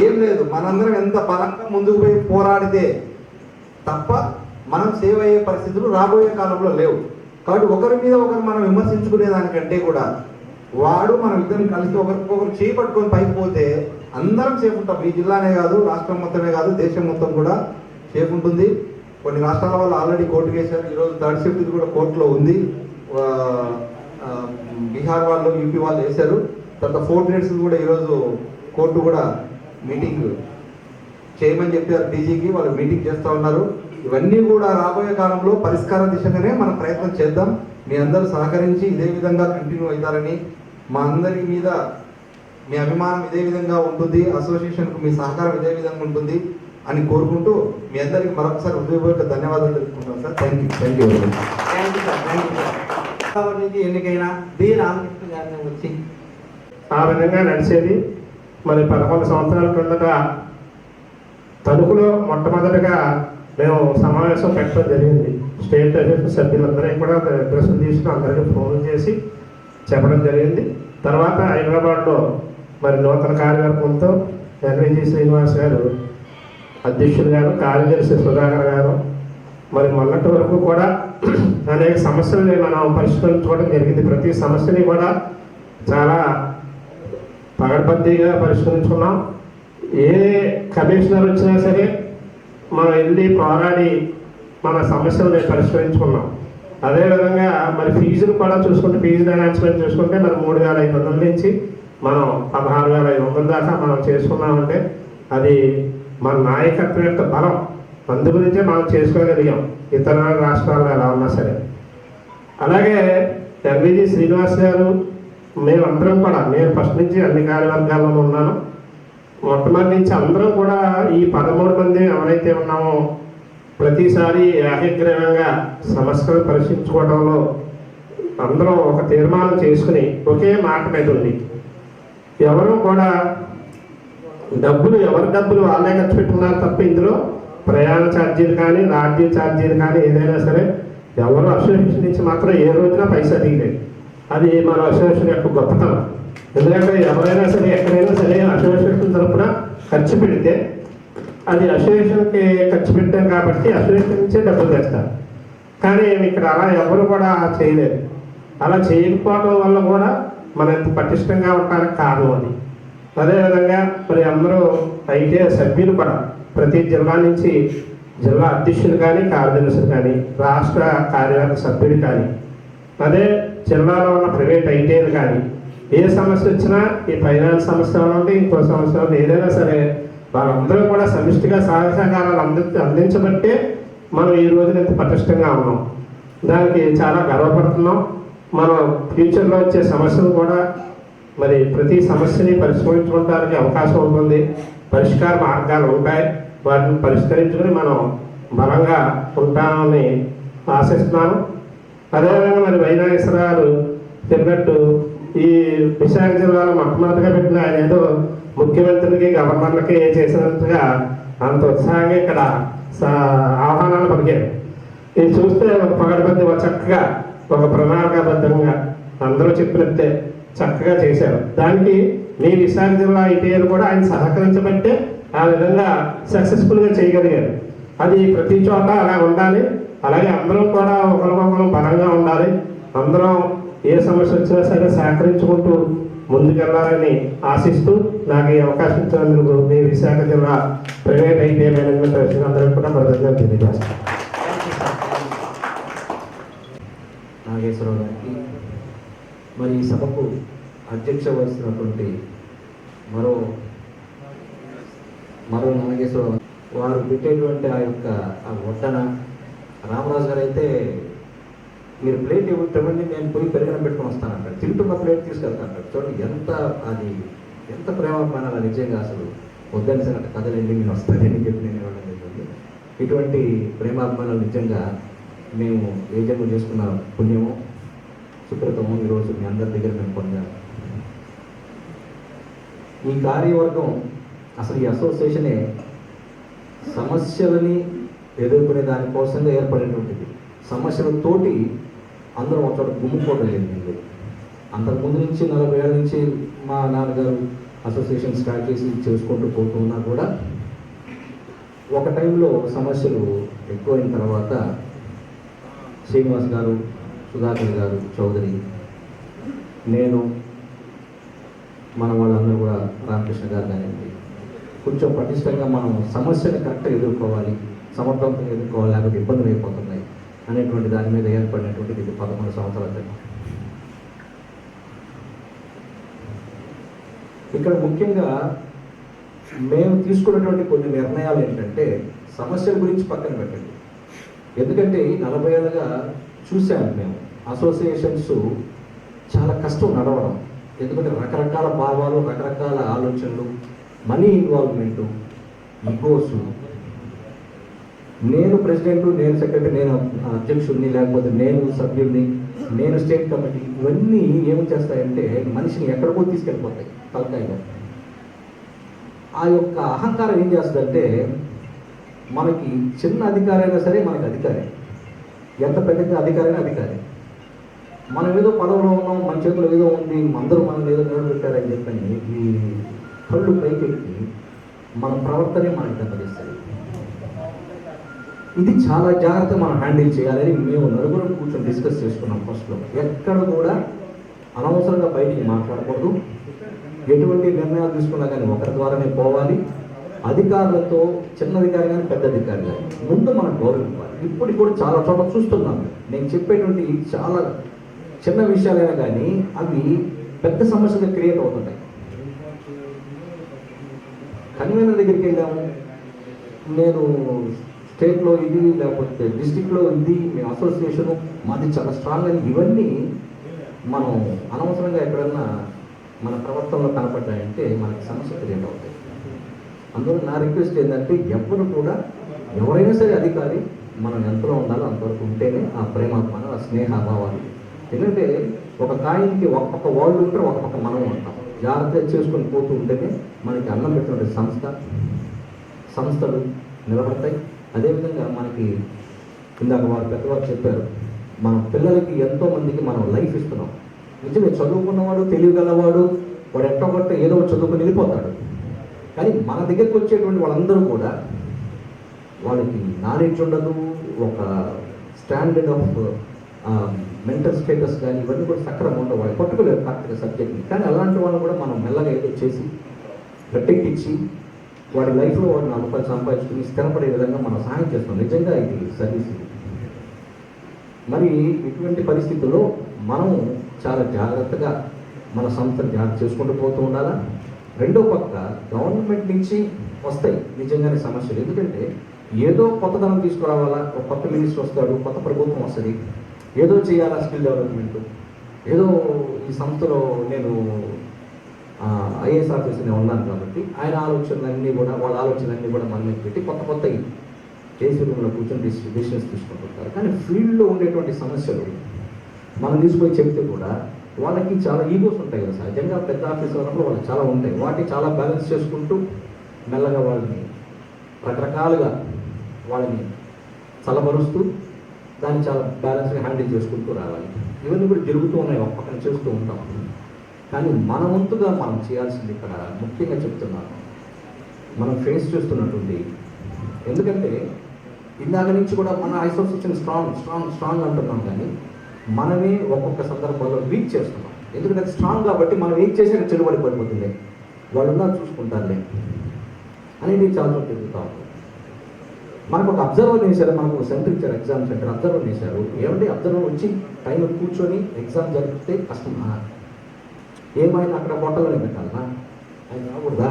ఏం లేదు, మనందరం ఎంత బలంగా ముందుకు పోయి పోరాడితే తప్ప మనం సేవ్ అయ్యే పరిస్థితులు రాబోయే కాలంలో లేవు. కాబట్టి ఒకరి మీద ఒకరు మనం విమర్శించుకునే దానికంటే కూడా వాడు మనం ఇద్దరం కలిసి ఒకరికొకరు చేయి పట్టుకొని పైకి పోతే అందరం సేఫ్ ఉంటాం. ఈ జిల్లానే కాదు, రాష్ట్రం మొత్తమే కాదు, దేశం మొత్తం కూడా సేఫ్ ఉంటుంది. కొన్ని రాష్ట్రాల వాళ్ళు ఆల్రెడీ కోర్టుకు వేశారు. ఈరోజు థర్డ్ షిఫ్ట్ కూడా కోర్టులో ఉంది. బీహార్ వాళ్ళు, యూపీ వాళ్ళు వేశారు. తర్వాత 4 గ్రేడ్స్ కూడా ఈరోజు కోర్టు కూడా మీటింగ్ చేయమని చెప్పారు డీజీకి. వాళ్ళు మీటింగ్ చేస్తూ ఉన్నారు. ఇవన్నీ కూడా రాబోయే కాలంలో పరిష్కార దిశగానే మనం ప్రయత్నం చేద్దాం. మీ అందరూ సహకరించి ఇదే విధంగా కంటిన్యూ అవుతారని, మా అందరి మీద మీ అభిమానం ఇదే విధంగా ఉంటుంది, అసోసియేషన్కు మీ సహకారం ఇదే విధంగా ఉంటుంది అని కోరుకుంటూ మీ అందరికీ మరొకసారి హృదయపూర్వక ధన్యవాదాలు తెలుపుకుంటాం సార్. Thank you sir. నుంచి ఎన్నికైన బి రామకృష్ణ గారిని వచ్చి ఆ విధంగా నడిచేది. మరి 11 సంవత్సరాల కిందట తణుకులో మొట్టమొదటిగా మేము సమావేశం పెట్టడం జరిగింది. స్టేట్ అసోసియేషన్ సభ్యులందరికీ కూడా డ్రెస్సులు తీసుకుని అందరికీ ఫోన్ చేసి చెప్పడం జరిగింది. తర్వాత హైదరాబాద్లో మరి నూతన కార్యవర్గంతో ఎన్విజి శ్రీనివాస్ గారు అధ్యక్షులు గారు, కార్యదర్శి సుధాకర్ గారు, మరి మొన్నటి వరకు కూడా అనేక సమస్యలని మనం పరిష్కరించుకోవడం జరిగింది. ప్రతి సమస్యని కూడా చాలా పగడ్బందీగా పరిష్కరించుకున్నాం. ఏ కమిషనర్ వచ్చినా సరే మనం వెళ్ళి పోరాడి మన సమస్యలను పరిష్కరించుకున్నాం. అదేవిధంగా మరి ఫీజులు కూడా చూసుకుంటే, ఫీజు ఎనాన్స్మెంట్ చూసుకుంటే మరి 3,500 నుంచి మనం 16,500 దాకా మనం చేసుకున్నామంటే అది మన నాయకత్వం యొక్క బలం. అందు గురించే మనం చేసుకోగలిగాం, ఇతర రాష్ట్రాల్లో ఎలా ఉన్నా సరే. అలాగే ఎన్విజి శ్రీనివాస్ గారు, మేమందరం కూడా, నేను ఫస్ట్ నుంచి అన్ని కార్యవర్గాల్లో ఉన్నాను. మొట్టమొదటి నుంచి అందరం కూడా ఈ 13 మంది ఎవరైతే ఉన్నామో ప్రతిసారి ఏకగ్రీవంగా సమస్యలు పరిశీలించుకోవడంలో అందరం ఒక తీర్మానం చేసుకుని ఒకే మాట మీద ఉంది. ఎవరు కూడా ఎవరి డబ్బులు వాళ్ళే ఖర్చు పెట్టుకున్నారు తప్ప ఇందులో ప్రయాణ ఛార్జీలు కానీ, లాడ్జీ ఛార్జీలు కానీ ఏదైనా సరే ఎవరు అసోసియేషన్ నుంచి మాత్రం ఏ రోజున పైసా తీయలేదు. అది మన అసోసియేషన్ యొక్క గొప్పతనం. ఎందుకంటే ఎవరైనా సరే ఎక్కడైనా సరే అసోసియేషన్ తరఫున ఖర్చు పెడితే అది అసోసియేషన్కి ఖర్చు పెట్టారు కాబట్టి అసోసియేషన్ నుంచే డబ్బులు తెస్తారు. కానీ ఇక్కడ అలా ఎవరు కూడా చేయలేదు. అలా చేయకపోవడం వల్ల కూడా మనం ఇంత పటిష్టంగా ఉండడానికి కారణం అది. అదేవిధంగా మరి అందరూ అయితే సభ్యులు కూడా ప్రతి జిల్లా నుంచి జిల్లా అధ్యక్షులు కానీ, కార్యదర్శులు కానీ, రాష్ట్ర కార్యవర్గ సభ్యులు కానీ, అదే జిల్లాలో ఉన్న ప్రైవేట్ ఐటీఐలు కానీ, ఏ సమస్య వచ్చినా ఈ ఫైనాన్స్ సమస్య ఉంటే ఇంకో సమస్య ఏదైనా సరే వాళ్ళందరూ కూడా సమిష్టిగా సహాయ సహకారాలు అందించబట్టే మనం ఈ రోజున ఇంత పటిష్టంగా ఉన్నాం. దానికి చాలా గర్వపడుతున్నాం. మనం ఫ్యూచర్లో వచ్చే సమస్యలు కూడా మరి ప్రతి సమస్యని పరిష్కరించుకోవడానికి అవకాశం ఉంటుంది, పరిష్కార మార్గాలు ఉంటాయి. వాటిని పరిష్కరించుకొని మనం బలంగా ఉంటామని ఆశిస్తున్నాను. అదేవిధంగా మరి వైనాగేశ్వరరావు చెప్పినట్టు ఈ విశాఖ జిల్లాలో మొట్టమొదటిగా పెట్టిన ఆయన ఏదో ముఖ్యమంత్రికి, గవర్నర్లకి చేసినట్టుగా అంత ఉత్సాహంగా ఇక్కడ ఆహ్వానాలు పలికారు. ఇది చూస్తే ఒక పగడబంది చక్కగా ఒక ప్రణాళికాబద్ధంగా అందరూ చెప్పినట్టే చక్కగా చేశారు. దానికి మీ విశాఖ జిల్లా ఐటీఐలు కూడా ఆయన సహకరించబట్టే ఆ విధంగా సక్సెస్ఫుల్గా చేయగలిగారు. అది ప్రతి చోట అలా ఉండాలి. అలాగే అందరం కూడా ఒకరికొకరు బలంగా ఉండాలి. అందరం ఏ సమస్య వచ్చినా సరే సహకరించుకుంటూ ముందుకెళ్లాలని ఆశిస్తూ నాకు ఈ అవకాశం ఇచ్చినందుకు మీ విశాఖ జిల్లా ప్రైవేట్ ఐటీఐ మేనేజ్మెంట్ ట్రస్ట్ అందరికీ కూడా మద్దతుగా తెలియజేస్తాను. నాగేశ్వరరావు గారికి, మరి ఈ సభకు అధ్యక్ష వహిస్తున్నటువంటి మరో నాగేశ్వరరావు వారు పెట్టేటువంటి ఆ యొక్క వడ్డన రామరాజు గారు అయితే మీరు ప్లేట్ ఇవ్వండి, నేను పోయి పెరగడం పెట్టుకొని వస్తానంటాడు. తింటున్న ప్లేట్ తీసుకెళ్తాను. చూడండి ఎంత ప్రేమాభిమానాలు నిజంగా. అసలు వద్దని సార్ కథలండి, నేను వస్తాను అని చెప్పి నేను ఇవ్వడం జరిగింది. ఇటువంటి ప్రేమాభిమానాలు నిజంగా మేము ఏ జన్మ చేసుకున్న పుణ్యము, సుకృతము ఈరోజు మీ అందరి దగ్గర మేము పొందాము. ఈ కార్యవర్గం అసలు ఈ అసోసియేషనే సమస్యలని ఎదుర్కొనే దానికోసంగా ఏర్పడినటువంటిది. సమస్యలతోటి అందరూ ఒక చోట గుమ్ముకోవడం జరిగింది. అంతకుముందు నుంచి 40 ఏళ్ళ నుంచి మా నాన్నగారు అసోసియేషన్ స్టార్ట్ చేసి చేసుకుంటూ పోతూ ఉన్నా కూడా ఒక టైంలో సమస్యలు ఎక్కువైన తర్వాత శ్రీనివాస్ గారు, సుధాకర్ గారు, చౌదరి, నేను, మన వాళ్ళందరూ కూడా రామకృష్ణ గారు కానివ్వండి, కొంచెం పటిష్టంగా మనం సమస్యను కరెక్ట్గా ఎదుర్కోవాలి, సమర్థవంతంగా ఎదుర్కోవాలి, లేకపోతే ఇబ్బందులు అయిపోతున్నాయి అనేటువంటి దాని మీద ఏర్పడినటువంటిది ఇది 11 సంవత్సరాల క్రితం. ఇక్కడ ముఖ్యంగా మేము తీసుకున్నటువంటి కొన్ని నిర్ణయాలు ఏంటంటే సమస్యల గురించి పక్కన పెట్టండి. ఎందుకంటే 40 ఏళ్ళుగా చూసాము మేము అసోసియేషన్స్ చాలా కష్టం నడవడం. ఎందుకంటే రకరకాల భావాలు, రకరకాల ఆలోచనలు, మనీ ఇన్వాల్వ్మెంటు, ఈగోస్, నేను ప్రెసిడెంట్, నేను సెక్రటరీ, నేను అధ్యక్షుడిని, లేకపోతే నేను సభ్యుడిని, నేను స్టేట్ కమిటీ, ఇవన్నీ ఏమి చేస్తాయంటే మనిషిని ఎక్కడికో తీసుకెళ్ళిపోతాయి తలకాయగా. ఆ యొక్క అహంకారం ఏం చేస్తుందంటే మనకి చిన్న అధికారైనా సరే మనకి అధికారే, ఎంత పెద్ద అధికారైనా అధికారే. మనం ఏదో పదవిలో ఉన్నాం, మన చేతిలో ఏదో ఉంది, అందరూ మనం ఏదో నిలబెట్టారని చెప్పని ఈ కళ్ళు పైకెక్కి మన ప్రవర్తనే మనకి దెబ్బతీస్తుంది. ఇది చాలా జాగ్రత్తగా మనం హ్యాండిల్ చేయాలని మేము నలుగురం కూర్చొని డిస్కస్ చేసుకున్నాం. ఫస్ట్లో ఎక్కడ కూడా అనవసరంగా బయటికి మాట్లాడకూడదు, ఎటువంటి నిర్ణయాలు తీసుకున్నా కానీ ఒకరి ద్వారానే పోవాలి. అధికారులతో, చిన్న అధికారి కానీ పెద్ద అధికారి కానీ ముందు మనం గౌరవించాలి. ఇప్పుడు కూడా చాలా చోట్ల చూస్తున్నాను, నేను చెప్పేటువంటి చాలా చిన్న విషయాలైనా కానీ అవి పెద్ద సమస్యగా క్రియేట్ అవుతుంటాయి. కన్వీనర్ దగ్గరికి వెళ్ళాము, నేను స్టేట్లో ఇది, లేకపోతే డిస్టిక్లో ఇది, మేము అసోసియేషను మాది చాలా స్ట్రాంగ్ అని, ఇవన్నీ మనం అనవసరంగా ఎక్కడన్నా మన ప్రవర్తనలో కనపడ్డాయంటే మనకి సమస్య క్రియేట్ అవుతాయి. అందువల్ల నా రిక్వెస్ట్ ఏంటంటే ఎవరు కూడా, ఎవరైనా సరే అధికారి, మనం ఎంతలో ఉండాలో అంతవరకు ఉంటేనే ఆ ప్రేమాత్మను, ఆ స్నేహాభావాలు. ఎందుకంటే ఒక కాయిన్కి ఒక పక్క వాళ్ళు ఉంటారు, ఒక పక్క మనం ఉంటాం. జాగ్రత్తగా చేసుకొని పోతూ ఉంటేనే మనకి అన్నం పెట్టినటువంటి సంస్థలు నిలబడతాయి. అదేవిధంగా మనకి ఇందాక వారు పెద్దవారు చెప్పారు, మన పిల్లలకి ఎంతోమందికి మనం లైఫ్ ఇస్తున్నాం. నిజమే, చదువుకున్నవాడు, తెలియగలవాడు, వాడు ఎట్టో కొట్ట ఏదో చదువుకొని వెళ్ళిపోతాడు. కానీ మన దగ్గరికి వచ్చేటువంటి వాళ్ళందరూ కూడా వాళ్ళకి నాలెడ్జ్ ఉండదు, ఒక స్టాండర్డ్ ఆఫ్ మెంటల్ స్టేటస్ కానీ ఇవన్నీ కూడా సక్రమంగా ఉండవు, వాళ్ళు పట్టుకోలేరు కరెక్ట్గా సబ్జెక్ట్ని. కానీ అలాంటి వాళ్ళు కూడా మనం మెల్లగా ఏదో చేసి గట్టెక్కించి వాడి లైఫ్లో వాడు 4 రూపాయలు సంపాదించుకుని స్థిరపడే విధంగా మనం సహాయం చేస్తాం. నిజంగా ఇది సర్వీస్. మరి ఇటువంటి పరిస్థితుల్లో మనం చాలా జాగ్రత్తగా మన సంస్థను జాగ్రత్త చేసుకుంటూ పోతూ ఉండాలా. రెండో పక్క గవర్నమెంట్ నుంచి వస్తాయి నిజంగానే సమస్యలు. ఎందుకంటే ఏదో కొత్తదనం తీసుకురావాలా, ఒక కొత్త మినిస్టర్ వస్తాడు, కొత్త ప్రభుత్వం వస్తుంది, ఏదో చేయాలా, స్కిల్ డెవలప్మెంట్, ఏదో ఈ సంస్థలో నేను ఐఏఎస్ ఆఫీసర్ని ఉన్నాను కాబట్టి ఆయన ఆలోచనలన్నీ కూడా, వాళ్ళ ఆలోచనలన్నీ కూడా మన మీద పెట్టి కొత్త కొత్త ఏసీ రూమ్లో కూర్చొని డిసిషన్స్ తీసుకుంటుంటారు. కానీ ఫీల్డ్లో ఉండేటువంటి సమస్యలు మనం తీసుకొని చెప్తే కూడా వాళ్ళకి చాలా ఈగోస్ ఉంటాయి కదా. సహజంగా పెద్ద ఆఫీసర్ ఉన్నప్పుడు వాళ్ళకి చాలా ఉంటాయి. వాటిని చాలా బ్యాలెన్స్ చేసుకుంటూ మెల్లగా వాళ్ళని రకరకాలుగా వాళ్ళని చల్లబరుస్తూ దాన్ని చాలా బ్యాలెన్స్గా హ్యాండిల్ చేసుకుంటూ రావాలి. ఇవన్నీ కూడా జరుగుతూ ఉన్నాయి, ఒక పక్కన చేస్తూ ఉంటాం. కానీ మన వంతుగా మనం చేయాల్సింది ఇక్కడ ముఖ్యంగా చెప్తున్నాను, మనం ఫేస్ చేస్తున్నటువంటి, ఎందుకంటే ఇందాక నుంచి కూడా మన అసోసియేషన్ స్ట్రాంగ్ అంటున్నాం, కానీ మనమే ఒక్కొక్క సందర్భంలో వీక్ చేస్తున్నాం. ఎందుకంటే అది స్ట్రాంగ్ కాబట్టి మనం ఏం చేసినా చెడుబడి పడిపోతుంది, వాళ్ళున్నా చూసుకుంటారులే అనేది చాలా తిరుగుతూ ఉంటుంది. మనకు ఒక అబ్జర్వర్ వేశారు, మనకు సెంటర్ ఇచ్చారు, ఎగ్జామ్ సెంటర్ అబ్జర్వర్ వేశారు. ఏమంటే అబ్జర్వర్ వచ్చి టైంలో కూర్చొని ఎగ్జామ్ జరిగితే కష్టమా, ఏమైనా అక్కడ హోటల్లోనే పెట్టాలన్నా, ఆయన రాకూడదా,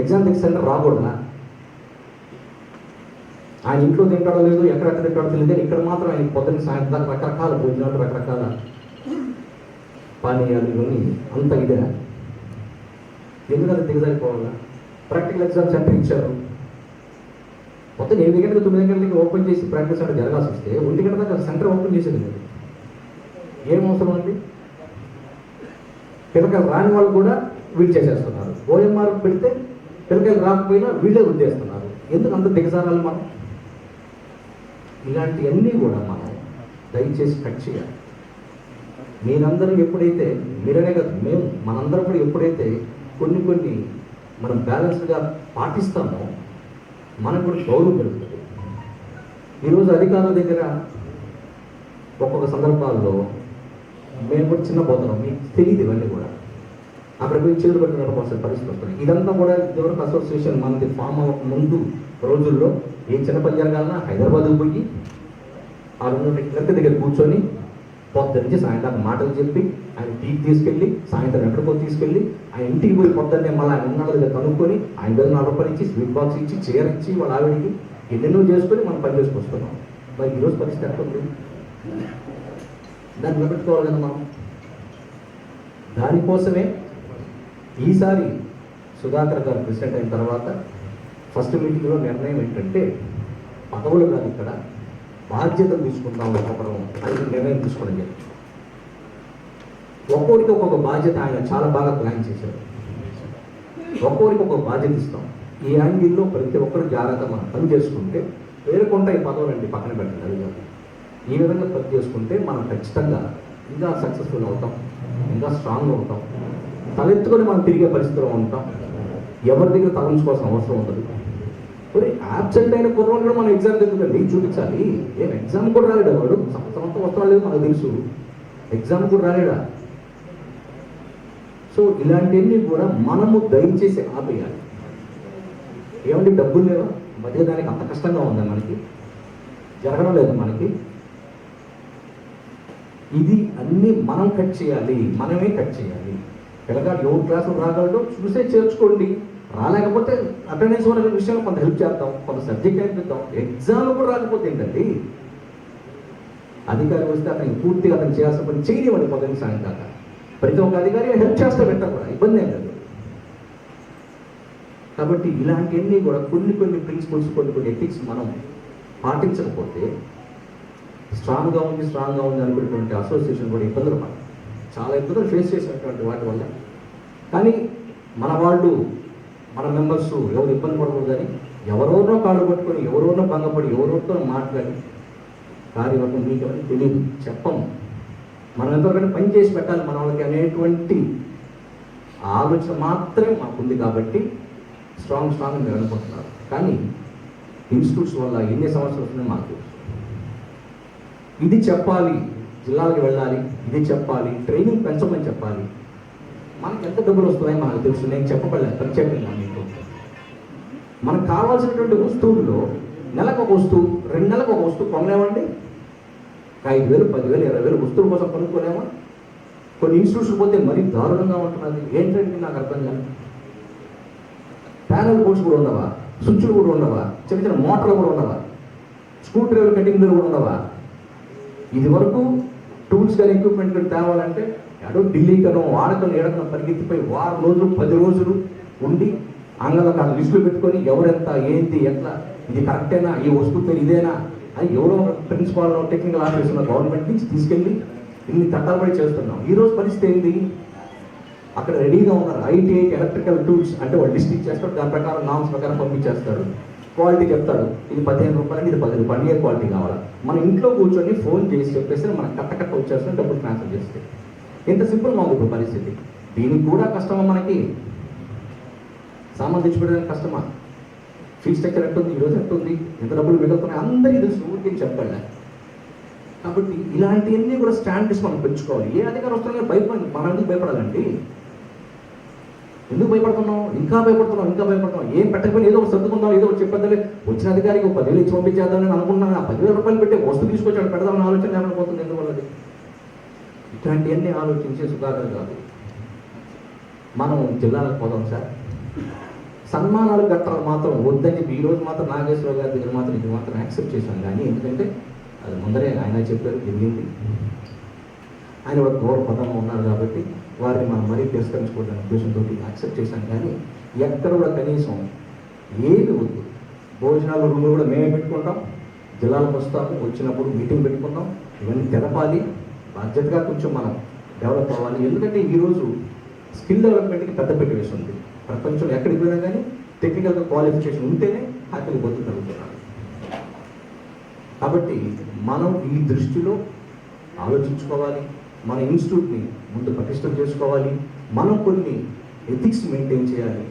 ఎగ్జామ్ సెంటర్ రాకూడదా, ఆయన ఇంట్లో తింటాడో లేదు, ఎక్కడెక్కడ తింటాడో తెలియదు, ఇక్కడ మాత్రం ఆయన పొద్దున్న సాయంత్రం దాకా రకరకాల భోజనాలు, రకరకాల పానీయాలు, ఇవన్నీ అంత ఇదే. ఎందుకంటే దిగజారిపోవాలా? ప్రాక్టికల్ ఎగ్జామ్ సెంటర్ ఇచ్చారు, మొత్తం 8 గంటలకు 9 గంటలకి ఓపెన్ చేసి ప్రాక్టీస్ అంటే జరగాల్సి వస్తే 1 గంట దాకా సెంటర్ ఓపెన్ చేసేది లేదు. ఏం అవసరం అండి? పిల్లకాయలు రాని వాళ్ళు కూడా వీళ్ళు చేసేస్తున్నారు. ఓఎంఆర్ పెడితే పిల్లకాయలు రాకపోయినా వీళ్ళే వదిలేస్తున్నారు. ఎందుకు అంత దిగజారాలి మనం? ఇలాంటివన్నీ కూడా మనం దయచేసి కట్ చేయాలి. మీరందరూ ఎప్పుడైతే, మీరనే కాదు మేము మనందరం కూడా ఎప్పుడైతే కొన్ని మనం బ్యాలెన్స్గా పాటిస్తామో మనకు కూడా గౌరవం పెరుగుతుంది. ఈరోజు అధికారుల దగ్గర ఒక్కొక్క సందర్భాల్లో మేము కూడా చిన్న పోతున్నాం, మీకు తెలియదు ఇవన్నీ కూడా. అక్కడ పోయి చేతులు పెట్టిన పరిస్థితి వస్తుంది. ఇదంతా కూడా ఇదివరకు అసోసియేషన్ మనది ఫామ్ అవ్వక ముందు రోజుల్లో ఏ చిన్న పని జరగాలన్నా హైదరాబాద్కి పోయి ఆ రెండు దగ్గర కూర్చొని పొద్దున్న నుంచి సాయంత్రం మాటలు చెప్పి ఆయన టీకి తీసుకెళ్ళి సాయంత్రం ఎక్కడికో తీసుకెళ్ళి ఆయన ఇంటికి పోయి పొద్దున్నే మళ్ళీ ఆయన ఉన్న దగ్గర కనుక్కొని ఆయన దగ్గర 4 రూపాయలు ఇచ్చి స్వీట్ బాక్స్ ఇచ్చి చీర ఇచ్చి వాళ్ళ ఆవిడికి ఎన్నెన్నో చేసుకొని మనం పని చేసుకొస్తున్నాం. మరి ఈరోజు పరిస్థితి ఎక్కడ ఉంది? దాన్ని నిలబెట్టుకోవాలి కదా మనం. దానికోసమే ఈసారి సుధాకర్ గారు ప్రెసిడెంట్ అయిన తర్వాత ఫస్ట్ మీటింగ్లో నిర్ణయం ఏంటంటే పదవులు కాదు, ఇక్కడ బాధ్యతలు తీసుకుంటాం ఒక్కొక్కరు అని నిర్ణయం తీసుకోవడం జరిగింది. ఒక్కొక్కరికి ఒక్కొక్క బాధ్యత ఆయన చాలా బాగా ప్లాన్ చేశారు. ఒక్కొక్కరికి ఒక్కొక్క బాధ్యత ఇస్తాం. ఈ యాంగిల్లో ప్రతి ఒక్కరు జాగ్రత్త మనం పని చేసుకుంటే పేరుకుంటే ఈ పదవులండి పక్కన పెట్టండి. అది కాదు, ఈ విధంగా పని చేసుకుంటే మనం ఖచ్చితంగా ఇంకా సక్సెస్ఫుల్ అవుతాం, ఇంకా స్ట్రాంగ్ అవుతాం, తలెత్తుకొని మనం తిరిగే పరిస్థితిలో ఉంటాం. ఎవరి దగ్గర తలంచుకోవాల్సిన అవసరం ఉండదు. మరి యాబ్సెంట్ అయిన కుర్రోడు కూడా మనం ఎగ్జామ్ ఎందుకండి చూపించాలి? ఏం ఎగ్జామ్ కూడా రాలేడా వాడు? సంవత్సరం వస్తాడు లేదు మనకు తెలుసు, ఎగ్జామ్ కూడా రాలేడా? సో ఇలాంటివన్నీ కూడా మనము దయచేసి ఆపేయాలి. ఏమంటే డబ్బులు లేవా? బతికేదానికి అంత కష్టంగా ఉందా? మనకి జరగడం లేదు. మనకి ఇది అన్నీ మనం కట్ చేయాలి, మనమే కట్ చేయాలి. పిల్లగాడు 7 క్లాసులు రాగలడు చూసే చేర్చుకోండి. రాలేకపోతే అటెండెన్స్ వరకు విషయంలో కొంత హెల్ప్ చేద్దాం, కొంత సబ్జెక్ట్ నేర్పిద్దాం. ఎగ్జామ్ కూడా రాకపోతే ఏంటండి? అధికారి వస్తే అతనికి పూర్తిగా అతను చేయాల్సిన పని చేయనివ్వండి. పొద్దున్న సాయంత్రం ప్రతి ఒక్క అధికారి హెల్ప్ చేస్తూ పెట్టారు కూడా, ఇబ్బంది ఏం లేదు. కాబట్టి ఇలాంటివన్నీ కూడా కొన్ని ప్రిన్సిపల్స్, కొన్ని ఎథిక్స్ మనం పాటించకపోతే స్ట్రాంగ్గా ఉంది అనుకునేటువంటి అసోసియేషన్ కూడా ఇబ్బందులు పడాలి. చాలా ఇబ్బందులు ఫేస్ చేసినటువంటి వాటి వల్ల. కానీ మన వాళ్ళు, మన మెంబర్స్ ఎవరు ఇబ్బంది పడకూడదు అని ఎవరెవరినో కాళ్ళు పట్టుకొని, ఎవరెవరినో భంగపడి, ఎవరెవరితో మాట్లాడి కార్యవర్గం మీకు ఎవరికి తెలియదు, చెప్పము. మనం ఎంతవరకు పని చేసి పెట్టాలి మన వాళ్ళకి అనేటువంటి ఆలోచన మాత్రమే మాకుంది. కాబట్టి స్ట్రాంగ్ మీరు అనుకుంటున్నారు. కానీ ఇన్స్టిట్యూట్స్ వల్ల ఎన్ని సమస్యలు వస్తున్నాయో మాకు తెలుసు. ఇది చెప్పాలి, జిల్లాలకు వెళ్ళాలి, ఇది చెప్పాలి, ట్రైనింగ్ పెంచమని చెప్పాలి. మనకి ఎంత డబ్బులు వస్తున్నాయో మనకు తెలుసు. నేను చెప్పబడలేదు, ప్రత్యేకంగా మీకు మనకు కావాల్సినటువంటి వస్తువుల్లో నెలకు ఒక వస్తువు, 2 నెలలకు ఒక వస్తువు కొనలేమండి. 5,000, 10,000, 20,000 వస్తువుల కోసం కొనుక్కోలేమా? కొన్ని ఇన్స్టిట్యూట్స్ పోతే మరీ దారుణంగా ఉంటున్నది. ఏంటంటే నాకు అర్థం కాదు. ప్యానల్ బోర్డ్స్ కూడా ఉండవా? స్విచ్లు కూడా ఉండవా? చిన్న మోటార్లు కూడా ఉండవా? స్క్రూ డ్రైవర్ కటింగ్లు కూడా ఉండవా? ఇది వరకు టూల్స్ కానీ ఎక్విప్మెంట్ కానీ తేవాలంటే ఎడో ఢిల్లీకనో ఆడకను ఏడకనో పరిగెత్తిపోయి 1 వారం రోజులు 10 రోజులు ఉండి అంగంలో కాదు లిస్టులు పెట్టుకొని ఎవరెంత ఏంటి ఎట్లా, ఇది కరెక్టేనా, ఈ వస్తువు పేరు ఇదేనా అని ఎవరో ప్రిన్సిపాల్ టెక్నికల్ ఆఫీసర్ గవర్నమెంట్ నుంచి తీసుకెళ్ళి ఇన్ని తట్టబడి చేస్తున్నాం. ఈరోజు పరిస్థితి ఏంటి? అక్కడ రెడీగా ఉన్నారు. ఐటీ ఎలక్ట్రికల్ టూల్స్ అంటే వాళ్ళు లిస్ట్ ఇచ్చేస్తారు, దాని ప్రకారం నామ్స్ ప్రకారం పంపించేస్తారు. క్వాలిటీ చెప్తాడు, ఇది 15 రూపాయలు, ఇది 10 రూపాయలు, ఏ క్వాలిటీ కావాలా? మన ఇంట్లో కూర్చొని ఫోన్ చేసి చెప్పేసి మనకు కట్ట వచ్చేస్తుంది, డబ్బులు ట్రాన్స్ఫర్ చేస్తే ఎంత సింపుల్గా ఉంది ఇప్పుడు పరిస్థితి. దీనికి కూడా కష్టమా? మనకి సామాన్ తెచ్చిపెట్టడానికి కష్టమా? ఫీ స్ట్రక్చర్ ఎట్టుంది, ఈరోజు ఎట్టుంది, ఎంత డబ్బులు మిగులుతున్నాయి అందరికీ తెలుసు, ఊరికి చెప్పండి. కాబట్టి ఇలాంటివన్నీ కూడా స్టాండర్డ్స్ మనం పెంచుకోవాలి. ఏ అధికారం వస్తున్నా మనం ఎందుకు భయపడాలండి? ఎందుకు భయపడుతున్నాం? ఇంకా భయపడుతున్నాం. ఏం పెట్టకపోయినా ఏదో ఒకటి సర్దుకుందాం, ఏదో ఒకటి చెప్పేద్దాం. వచ్చిన అధికారికి 10,000 ఇచ్చి పంపించేద్దామని అనుకుంటున్నాను. ఆ 10,000 రూపాయలు పెట్టే వస్తువు తీసుకొచ్చాడు పెడదామని ఆలోచన లేకుండా పోతుంది. ఎందువల్లది? ఇట్లాంటివన్నీ ఆలోచించే సుధాకర్ కాదు. మనం జిల్లాలకు పోదాం సార్. సన్మానాలు గట్టాలు మాత్రం వద్దని చెప్పి ఈరోజు మాత్రం నాగేశ్వర గారి దగ్గర మాత్రం ఇది మాత్రం యాక్సెప్ట్ చేశాను. కానీ ఎందుకంటే అది ముందరే ఆయన చెప్పారు, జరిగింది. ఆయన ఒక గౌరవ పదంలో ఉన్నారు కాబట్టి వారిని మనం మరీ తిరస్కరించుకోవడానికి ఉద్దేశంతో యాక్సెప్ట్ చేశాను. కానీ ఎక్కడ కూడా కనీసం ఏమి వద్దు. భోజనాలు రూములు కూడా మేమే పెట్టుకుంటాం, జిల్లాలకు వస్తాము, వచ్చినప్పుడు మీటింగ్ పెట్టుకుంటాం. ఇవన్నీ తెలపాలి, బాధ్యతగా కొంచెం మనం డెవలప్ అవ్వాలి. ఎందుకంటే ఈరోజు స్కిల్ డెవలప్మెంట్కి పెద్ద పెట్టి వేస్తుంది. ప్రపంచంలో ఎక్కడికి పోయినా కానీ టెక్నికల్గా క్వాలిఫికేషన్ ఉంటేనే హ్యాపీగా బతుకుగలుగుతున్నాడు. కాబట్టి మనం ఈ దృష్టిలో ఆలోచించుకోవాలి. మన ఇన్స్టిట్యూట్ని ముందు పటిష్టం చేసుకోవాలి. మనం కొన్ని ఎథిక్స్ మెయింటైన్ చేయాలి.